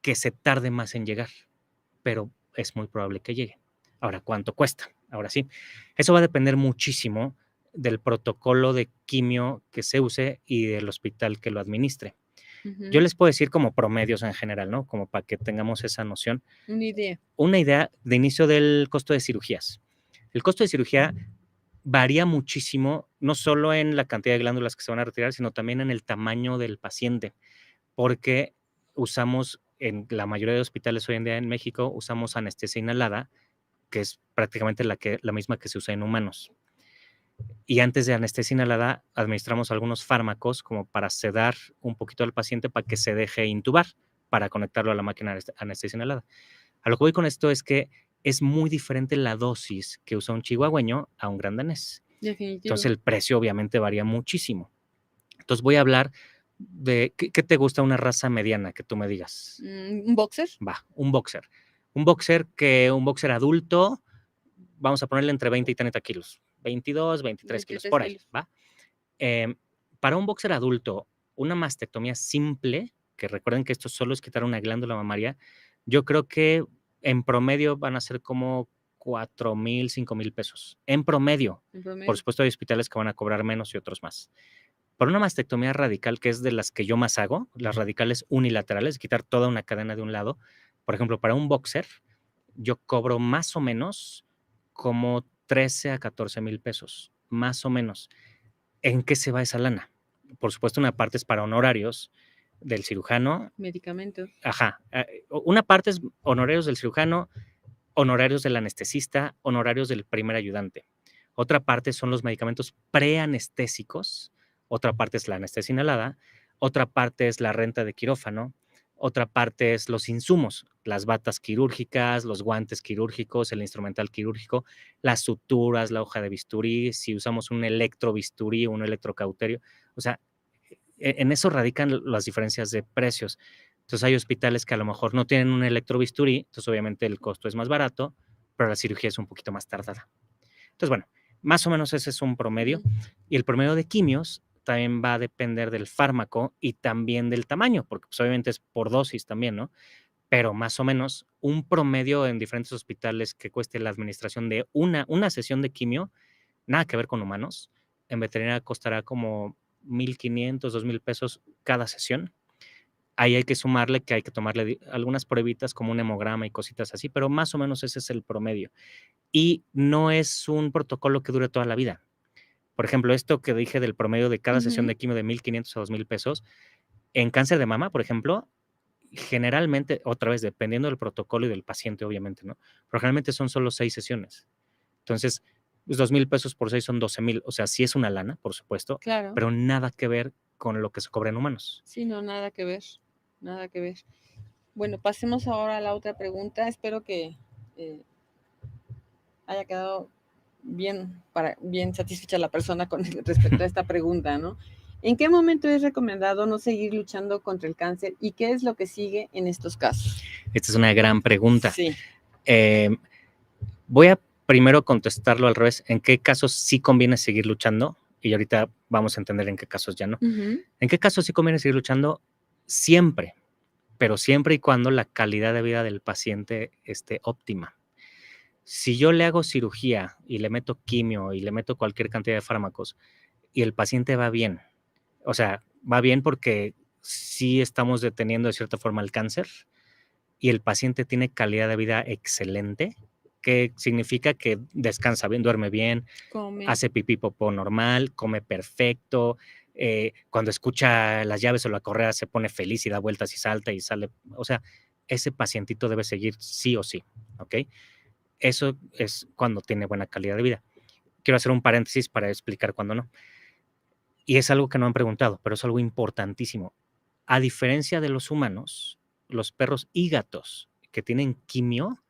que se tarde más en llegar, pero es muy probable que llegue. Ahora, ¿cuánto cuesta? Ahora sí, eso va a depender muchísimo del protocolo de quimio que se use y del hospital que lo administre. Yo les puedo decir como promedios en general, ¿no? Como para que tengamos esa noción. Una idea. Una idea de inicio del costo de cirugías. El costo de cirugía varía muchísimo, no solo en la cantidad de glándulas que se van a retirar, sino también en el tamaño del paciente, porque usamos en la mayoría de hospitales hoy en día en México, usamos anestesia inhalada, que es prácticamente la misma que se usa en humanos. Y antes de anestesia inhalada, administramos algunos fármacos como para sedar un poquito al paciente para que se deje intubar, para conectarlo a la máquina de anestesia inhalada. A lo que voy con esto es que es muy diferente la dosis que usa un chihuahueño a un gran danés. Definitivo. Entonces el precio obviamente varía muchísimo. Entonces voy a hablar de qué te gusta una raza mediana que tú me digas. ¿Un boxer? Va, un boxer. Un boxer adulto, vamos a ponerle entre 20 y 30 kilos. 22, 23 kilos, 23 por ahí, kilos. ¿va? Para un boxer adulto, una mastectomía simple, que recuerden que esto solo es quitar una glándula mamaria, yo creo que en promedio van a ser como 4,000, 5,000 pesos. En promedio. En promedio. Por supuesto, hay hospitales que van a cobrar menos y otros más. Para una mastectomía radical, que es de las que yo más hago, las radicales unilaterales, quitar toda una cadena de un lado. Por ejemplo, para un boxer, yo cobro más o menos como 13 a 14,000 pesos, más o menos. ¿En qué se va esa lana? Por supuesto, una parte es para honorarios del cirujano. Medicamentos. Ajá. Una parte es honorarios del cirujano, honorarios del anestesista, honorarios del primer ayudante. Otra parte son los medicamentos preanestésicos. Otra parte es la anestesia inhalada. Otra parte es la renta de quirófano. Otra parte es los insumos, las batas quirúrgicas, los guantes quirúrgicos, el instrumental quirúrgico, las suturas, la hoja de bisturí, si usamos un electrobisturí o un electrocauterio. O sea, en eso radican las diferencias de precios. Entonces hay hospitales que a lo mejor no tienen un electrobisturí, entonces obviamente el costo es más barato, pero la cirugía es un poquito más tardada. Entonces, bueno, más o menos ese es un promedio. Y el promedio de quimios también va a depender del fármaco y también del tamaño, porque pues, obviamente es por dosis también, ¿no? Pero más o menos un promedio en diferentes hospitales que cueste la administración de una sesión de quimio, nada que ver con humanos, en veterinaria costará como 1,500, 2,000 pesos cada sesión. Ahí hay que sumarle que hay que tomarle algunas pruebitas como un hemograma y cositas así, pero más o menos ese es el promedio. Y no es un protocolo que dure toda la vida. Por ejemplo, esto que dije del promedio de cada sesión de quimio de 1,500 a 2,000 pesos, en cáncer de mama, por ejemplo, generalmente, otra vez, dependiendo del protocolo y del paciente, obviamente, ¿no? Pero generalmente son solo 6 sesiones. Entonces, pues 2,000 pesos por 6 son 12,000. O sea, sí es una lana, por supuesto, Claro. pero nada que ver con lo que se cobra en humanos. Sí, no, nada que ver. Nada que ver. Bueno, pasemos ahora a la otra pregunta. Espero que haya quedado bien satisfecha la persona con respecto a esta pregunta, ¿no? ¿En qué momento es recomendado no seguir luchando contra el cáncer y qué es lo que sigue en estos casos? Esta es una gran pregunta. Sí. Voy a primero contestarlo al revés. ¿En qué casos sí conviene seguir luchando? Y ahorita vamos a entender en qué casos ya no. ¿En qué casos sí conviene seguir luchando? Siempre, pero siempre y cuando la calidad de vida del paciente esté óptima. Si yo le hago cirugía y le meto quimio y le meto cualquier cantidad de fármacos y el paciente va bien, o sea, va bien porque sí estamos deteniendo de cierta forma el cáncer y el paciente tiene calidad de vida excelente, que significa que descansa bien, duerme bien, hace pipí popó normal, come perfecto, cuando escucha las llaves o la correa se pone feliz y da vueltas y salta y sale, o sea, ese pacientito debe seguir sí o sí, ¿ok? Eso es cuando tiene buena calidad de vida. Quiero hacer un paréntesis para explicar cuándo no. Y es algo que no han preguntado, pero es algo importantísimo. A diferencia de los humanos, los perros y gatos que tienen quimio,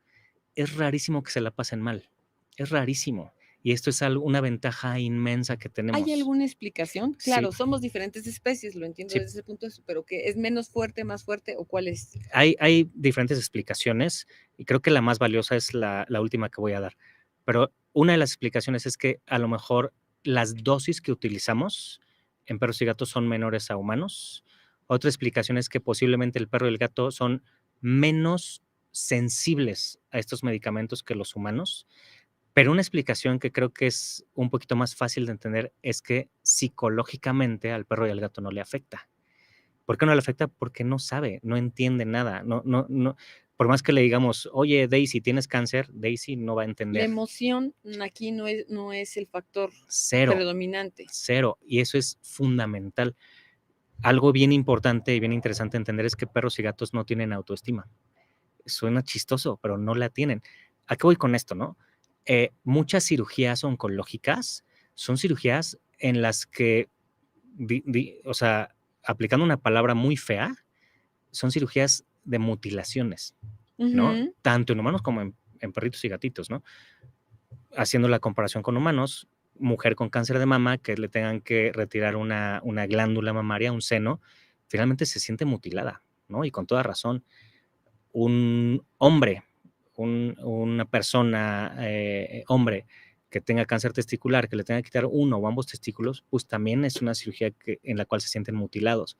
es rarísimo que se la pasen mal. Es rarísimo. Y esto es una ventaja inmensa que tenemos. ¿Hay alguna explicación? Claro, Sí. somos diferentes especies, lo entiendo Sí. desde ese punto, pero ¿que es menos fuerte, más fuerte o cuál es? Hay diferentes explicaciones y creo que la más valiosa es la última que voy a dar. Pero una de las explicaciones es que a lo mejor las dosis que utilizamos en perros y gatos son menores a humanos. Otra explicación es que posiblemente el perro y el gato son menos sensibles a estos medicamentos que los humanos, pero una explicación que creo que es un poquito más fácil de entender es que psicológicamente al perro y al gato no le afecta. ¿Por qué no le afecta? Porque no sabe, no entiende nada, no, por más que le digamos: "Oye, Daisy, ¿tienes cáncer?", Daisy no va a La entender. emoción aquí no es el factor Cero, predominante. cero, y eso es fundamental. Algo bien importante y bien interesante entender es que perros y gatos no tienen autoestima. Suena chistoso, pero no la tienen. ¿A qué voy con esto, no? Muchas cirugías oncológicas son cirugías en las que, o sea, aplicando una palabra muy fea, son cirugías de mutilaciones, ¿no? Ujú. Tanto en humanos como en perritos y gatitos, ¿no? Haciendo la comparación con humanos, mujer con cáncer de mama, que le tengan que retirar una glándula mamaria, un seno, finalmente se siente mutilada, ¿no? Y con toda razón. Un hombre, una persona, hombre, que tenga cáncer testicular, que le tenga que quitar uno o ambos testículos, pues también es una cirugía en la cual se sienten mutilados.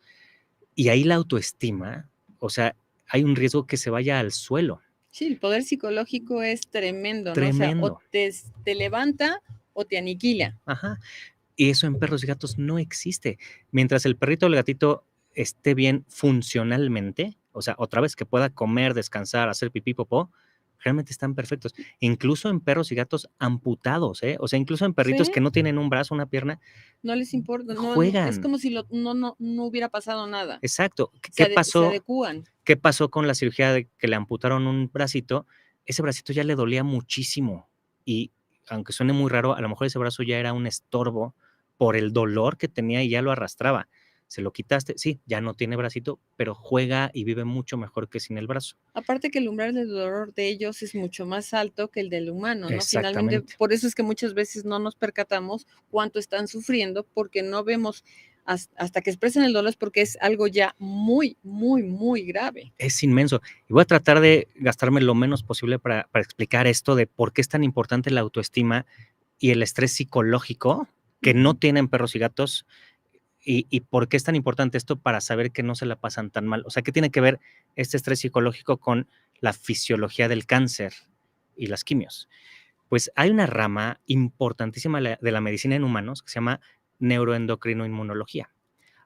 Y ahí la autoestima, o sea, hay un riesgo que se vaya al suelo. Sí, el poder psicológico es tremendo, ¿no? O sea, o Tremendo. te levanta o te aniquila. Ajá. Y eso en perros y gatos no existe. Mientras el perrito o el gatito esté bien funcionalmente, o sea, otra vez que pueda comer, descansar, hacer pipí, popó, realmente están perfectos. Incluso en perros y gatos amputados, ¿eh? O sea, incluso en perritos Sí, que no tienen un brazo, una pierna, no les importa, no, es juegan. como si no hubiera pasado nada. Exacto. ¿Qué Se, qué se pasó? adecúan. ¿Qué pasó con la cirugía de que le amputaron un bracito? Ese bracito ya le dolía muchísimo y, aunque suene muy raro, a lo mejor ese brazo ya era un estorbo por el dolor que tenía y ya lo arrastraba. Se lo quitaste, sí, ya no tiene bracito, pero juega y vive mucho mejor que sin el brazo. Aparte que el umbral de dolor de ellos es mucho más alto que el del humano, ¿no? Finalmente, Exactamente. por eso es que muchas veces no nos percatamos cuánto están sufriendo, porque no vemos hasta que expresan el dolor, es porque es algo ya muy, muy, muy grave. Es inmenso. Y voy a tratar de gastarme lo menos posible para explicar esto de por qué es tan importante la autoestima y el estrés psicológico que no Ujú. tienen perros y gatos. ¿Y por qué es tan importante esto para saber que no se la pasan tan mal? O sea, ¿qué tiene que ver este estrés psicológico con la fisiología del cáncer y las quimios? Pues hay una rama importantísima de la medicina en humanos que se llama neuroendocrinoinmunología.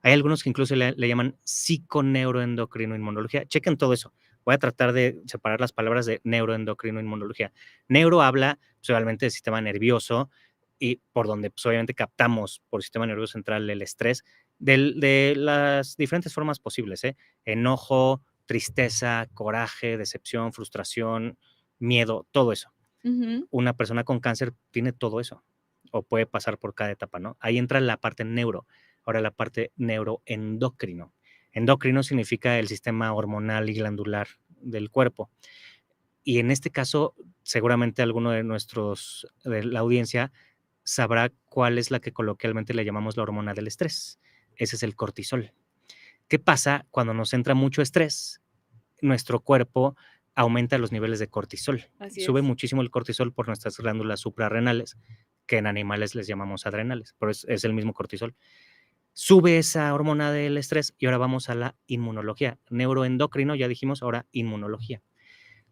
Hay algunos que incluso le llaman psiconeuroendocrinoinmunología. Chequen todo eso. Voy a tratar de separar las palabras de neuroendocrinoinmunología. Neuro habla, pues, obviamente, del sistema nervioso y por donde, pues, obviamente, captamos por sistema nervioso central el estrés de las diferentes formas posibles, ¿eh? Enojo, tristeza, coraje, decepción, frustración, miedo, todo eso. Ujú. Una persona con cáncer tiene todo eso, o puede pasar por cada etapa, ¿no? Ahí entra la parte neuro. Ahora la parte neuroendocrino. Endocrino significa el sistema hormonal y glandular del cuerpo. Y en este caso, seguramente alguno de la audiencia, sabrá cuál es la que coloquialmente le llamamos la hormona del estrés. Ese es el cortisol. ¿Qué pasa cuando nos entra mucho estrés? Nuestro cuerpo aumenta los niveles de cortisol. Así Sube es. muchísimo el cortisol por nuestras glándulas suprarrenales, que en animales les llamamos adrenales, pero es el mismo cortisol. Sube esa hormona del estrés y ahora vamos a la inmunología. Neuroendocrino, ya dijimos, ahora inmunología.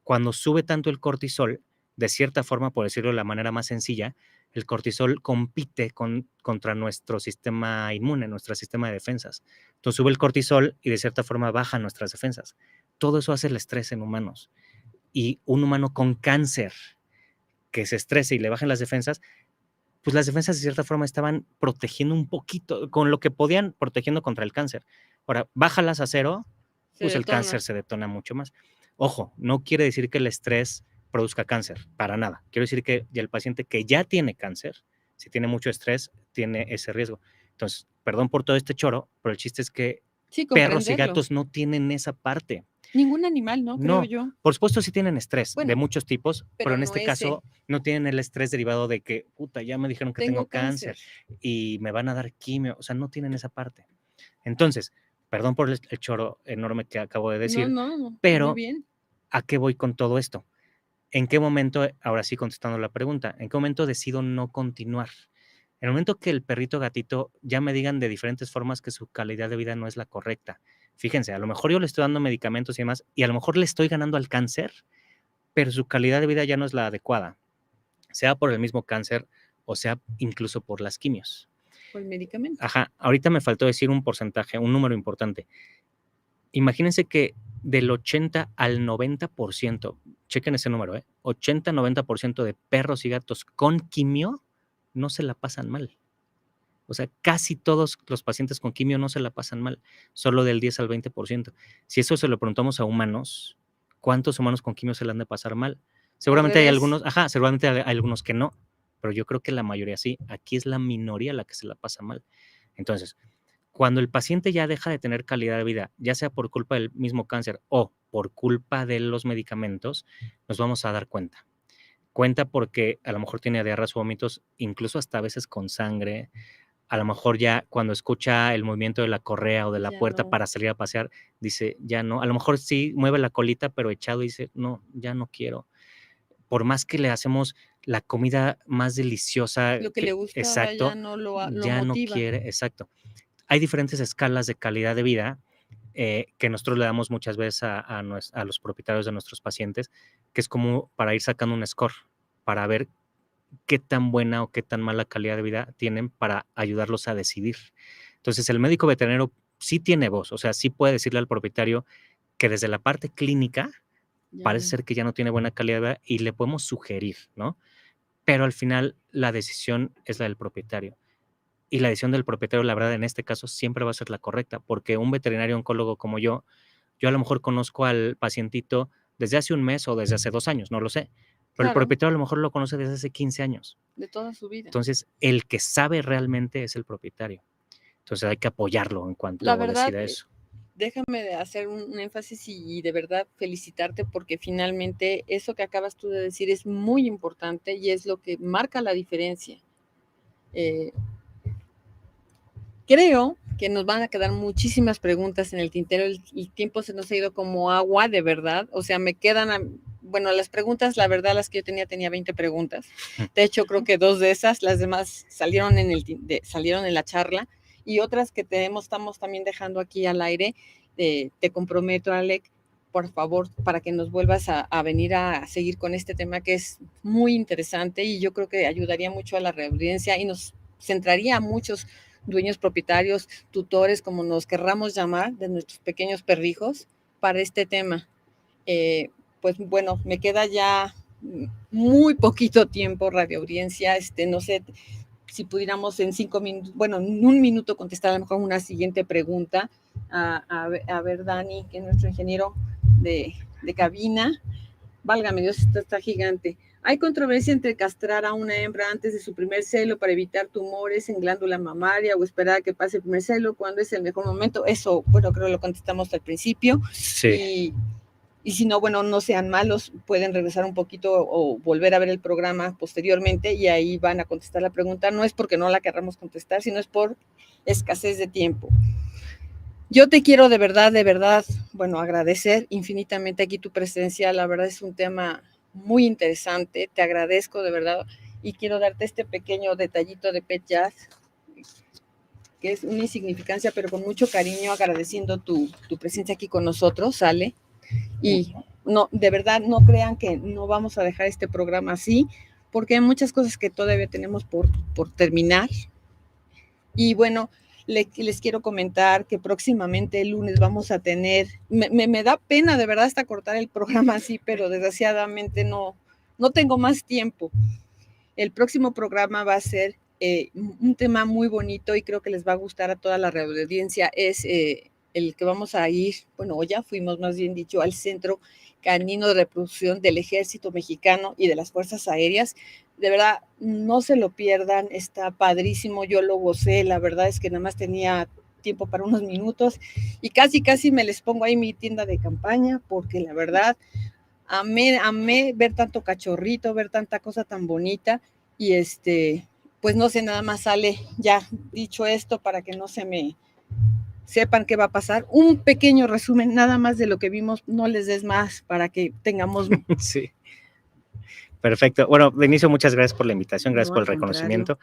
Cuando sube tanto el cortisol, de cierta forma, por decirlo de la manera más sencilla, el cortisol compite contra nuestro sistema inmune, nuestro sistema de defensas. Entonces sube el cortisol y de cierta forma baja nuestras defensas. Todo eso hace el estrés en humanos. Y un humano con cáncer que se estrese y le bajen las defensas, pues las defensas de cierta forma estaban protegiendo un poquito, con lo que podían, protegiendo contra el cáncer. Ahora, bájalas a cero, Se pues el cáncer detona. se detona mucho más. Ojo, no quiere decir que el estrés produzca cáncer, para nada. Quiero decir que ya el paciente que ya tiene cáncer, si tiene mucho estrés, tiene ese riesgo. Entonces, perdón por todo este choro, pero el chiste es que Sí, perros y comprenderlo. gatos no tienen esa parte. Ningún animal, ¿no? Creo No, yo. por supuesto sí tienen estrés de Bueno, muchos tipos, pero pero en no este ese. caso no tienen el estrés derivado de que, puta, ya me dijeron que Tengo tengo cáncer. cáncer y me van a dar quimio, o sea, no tienen esa parte. Entonces, perdón por el choro enorme que acabo de No, decir, no, no, muy pero bien. ¿a qué voy con todo esto? ¿En qué momento, ahora sí contestando la pregunta, en qué momento decido no continuar? En el momento que el perrito o gatito ya me digan de diferentes formas que su calidad de vida no es la correcta, fíjense, a lo mejor yo le estoy dando medicamentos y demás, y a lo mejor le estoy ganando al cáncer, pero su calidad de vida ya no es la adecuada, sea por el mismo cáncer o sea incluso por las quimios. Por el medicamento. Ajá, ahorita me faltó decir un porcentaje, un número importante. Imagínense que del 80 al 90%, chequen ese número, 80-90% de perros y gatos con quimio no se la pasan mal. O sea, casi todos los pacientes con quimio no se la pasan mal, solo del 10 al 20%. Si eso se lo preguntamos a humanos, ¿cuántos humanos con quimio se la han de pasar mal? Seguramente hay algunos, seguramente hay algunos que no, pero yo creo que la mayoría sí. Aquí es la minoría la que se la pasa mal. Entonces, cuando el paciente ya deja de tener calidad de vida, ya sea por culpa del mismo cáncer o por culpa de los medicamentos, nos vamos a dar cuenta. Cuenta porque a lo mejor tiene diarreas o vómitos, incluso hasta a veces con sangre. A lo mejor ya cuando escucha el movimiento de la correa o de la puerta para salir a pasear, dice, ya no. A lo mejor sí mueve la colita, pero echado dice, no, ya no quiero. Por más que le hacemos la comida más deliciosa, lo que le gusta, exacto, ya no lo ya no motiva. quiere, exacto. Hay diferentes escalas de calidad de vida que nosotros le damos muchas veces a los propietarios de nuestros pacientes, que es como para ir sacando un score, para ver qué tan buena o qué tan mala calidad de vida tienen para ayudarlos a decidir. Entonces, el médico veterinario sí tiene voz, o sea, sí puede decirle al propietario que desde la parte clínica parece ser que ya no tiene buena calidad de vida y le podemos sugerir, ¿no? Pero al final la decisión es la del propietario. Y la decisión del propietario, la verdad, en este caso siempre va a ser la correcta, porque un veterinario oncólogo como yo a lo mejor conozco al pacientito desde hace un mes o desde hace 2 años, no lo sé, pero el propietario a lo mejor lo conoce desde hace 15 años. De toda su vida. Entonces, el que sabe realmente es el propietario. Entonces, hay que apoyarlo en cuanto decida eso. Déjame hacer un énfasis y de verdad felicitarte porque finalmente eso que acabas tú de decir es muy importante y es lo que marca la diferencia. Creo que nos van a quedar muchísimas preguntas en el tintero, el tiempo se nos ha ido como agua, de verdad, o sea, me quedan, bueno, las preguntas, la verdad, las que yo tenía 20 preguntas, de hecho, creo que 2 de esas, las demás salieron en la charla, y otras que estamos también dejando aquí al aire, te comprometo, Alec, por favor, para que nos vuelvas a venir a seguir con este tema que es muy interesante, y yo creo que ayudaría mucho a la audiencia, y nos centraría a muchos dueños propietarios, tutores, como nos querramos llamar, de nuestros pequeños perrijos, para este tema. Pues bueno, me queda ya muy poquito tiempo, radio audiencia, no sé si pudiéramos en 5 minutos, bueno, en 1 minuto contestar a lo mejor una siguiente pregunta. A ver, Dani, que es nuestro ingeniero de cabina. Válgame Dios, esto está gigante. Hay controversia entre castrar a una hembra antes de su primer celo para evitar tumores en glándula mamaria o esperar a que pase el primer celo. ¿Cuándo es el mejor momento? Eso, bueno, creo que lo contestamos al principio. Sí. Y si no, bueno, no sean malos, pueden regresar un poquito o volver a ver el programa posteriormente y ahí van a contestar la pregunta. No es porque no la querramos contestar, sino es por escasez de tiempo. Yo te quiero de verdad, bueno, agradecer infinitamente aquí tu presencia. La verdad es un tema muy interesante. Te agradezco de verdad y quiero darte este pequeño detallito de Pet Jazz, que es una insignificancia, pero con mucho cariño, agradeciendo tu presencia aquí con nosotros, ¿sale? Y no, de verdad, no crean que no vamos a dejar este programa así, porque hay muchas cosas que todavía tenemos por terminar. Y bueno, les quiero comentar que próximamente el lunes vamos a tener, me da pena de verdad hasta cortar el programa así, pero desgraciadamente no tengo más tiempo. El próximo programa va a ser un tema muy bonito y creo que les va a gustar a toda la audiencia. Es el que vamos a ir, bueno, o ya fuimos más bien dicho, al Centro Canino de Reproducción del Ejército Mexicano y de las Fuerzas Aéreas. De verdad, no se lo pierdan, está padrísimo, yo lo gocé, la verdad es que nada más tenía tiempo para unos minutos y casi me les pongo ahí mi tienda de campaña porque la verdad amé ver tanto cachorrito, ver tanta cosa tan bonita y pues no sé, nada más sale ya dicho esto para que no se me sepan qué va a pasar. Un pequeño resumen nada más de lo que vimos, no les des más para que tengamos... Sí. Perfecto. Bueno, de inicio, muchas gracias por la invitación, gracias por el reconocimiento.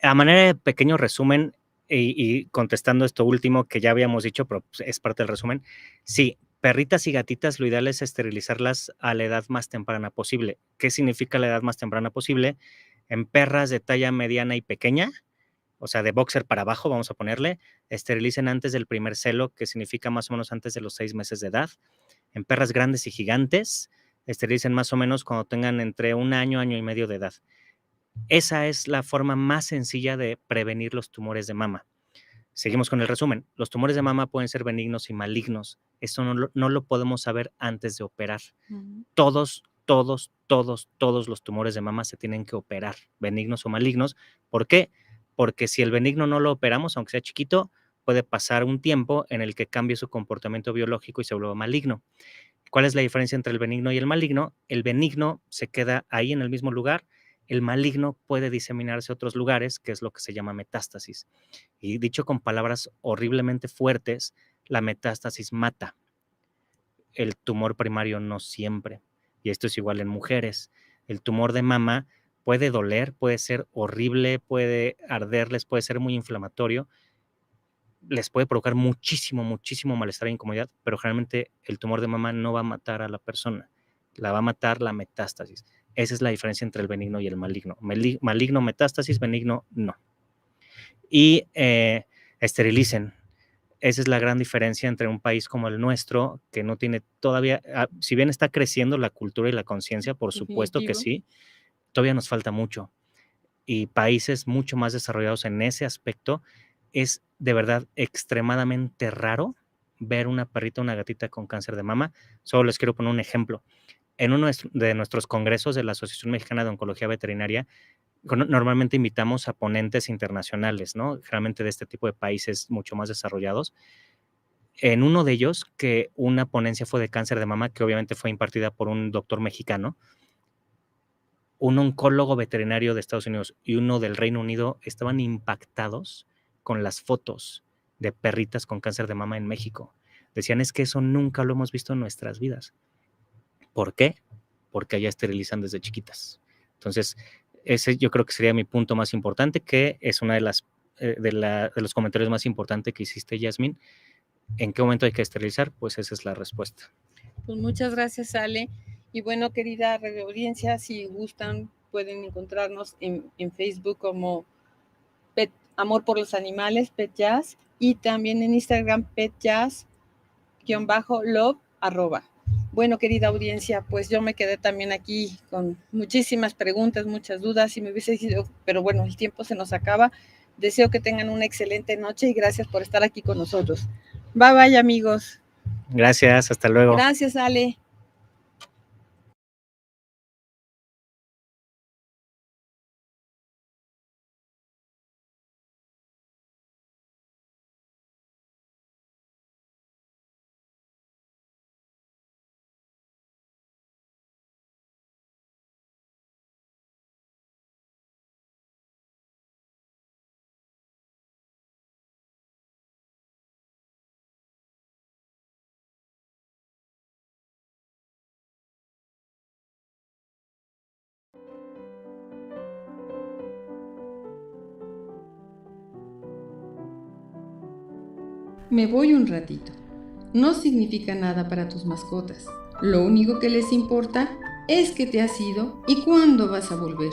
A manera de pequeño resumen, y contestando esto último que ya habíamos dicho, pero pues, es parte del resumen, sí, perritas y gatitas, lo ideal es esterilizarlas a la edad más temprana posible. ¿Qué significa la edad más temprana posible? En perras de talla mediana y pequeña, o sea, de boxer para abajo, vamos a ponerle, esterilicen antes del primer celo, que significa más o menos antes de los 6 meses de edad. En perras grandes y gigantes, esterilicen más o menos cuando tengan entre 1 año, año y medio de edad. Esa es la forma más sencilla de prevenir los tumores de mama. Seguimos con el resumen. Los tumores de mama pueden ser benignos y malignos. Esto no lo podemos saber antes de operar. Todos los tumores de mama se tienen que operar, benignos o malignos. ¿Por qué? Porque si el benigno no lo operamos, aunque sea chiquito, puede pasar un tiempo en el que cambie su comportamiento biológico y se vuelva maligno. ¿Cuál es la diferencia entre el benigno y el maligno? El benigno se queda ahí en el mismo lugar, el maligno puede diseminarse a otros lugares, que es lo que se llama metástasis. Y dicho con palabras horriblemente fuertes, la metástasis mata. El tumor primario no siempre. Y esto es igual en mujeres. El tumor de mama puede doler, puede ser horrible, puede arderles, puede ser muy inflamatorio, les puede provocar muchísimo malestar e incomodidad, pero generalmente el tumor de mama no va a matar a la persona, la va a matar la metástasis. Esa es la diferencia entre el benigno y el maligno. Maligno, metástasis, benigno, no. Y esterilicen. Esa es la gran diferencia entre un país como el nuestro, que no tiene todavía, si bien está creciendo la cultura y la conciencia, por supuesto que sí, todavía nos falta mucho. Y países mucho más desarrollados en ese aspecto, es de verdad extremadamente raro ver una perrita o una gatita con cáncer de mama. Solo les quiero poner un ejemplo. En uno de nuestros congresos de la Asociación Mexicana de Oncología Veterinaria, normalmente invitamos a ponentes internacionales, ¿no? Generalmente de este tipo de países mucho más desarrollados. En uno de ellos, que una ponencia fue de cáncer de mama, que obviamente fue impartida por un doctor mexicano, un oncólogo veterinario de Estados Unidos y uno del Reino Unido estaban impactados con las fotos de perritas con cáncer de mama en México. Decían, es que eso nunca lo hemos visto en nuestras vidas. ¿Por qué? Porque allá esterilizan desde chiquitas. Entonces, ese yo creo que sería mi punto más importante, que es una de los comentarios más importantes que hiciste, Yasmín. ¿En qué momento hay que esterilizar? Pues esa es la respuesta. Pues muchas gracias, Ale. Y bueno, querida radio audiencia, si gustan, pueden encontrarnos en Facebook como Pet, Amor por los Animales, Pet Jazz, y también en Instagram, petjazz_love. Bueno, querida audiencia, pues yo me quedé también aquí con muchísimas preguntas, muchas dudas, y me hubiese dicho, pero bueno, el tiempo se nos acaba. Deseo que tengan una excelente noche y gracias por estar aquí con nosotros. Bye, bye, amigos. Gracias, hasta luego. Gracias, Ale. Me voy un ratito. No significa nada para tus mascotas. Lo único que les importa es que te has ido y cuándo vas a volver.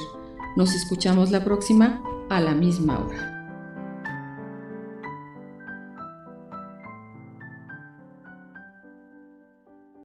Nos escuchamos la próxima a la misma hora.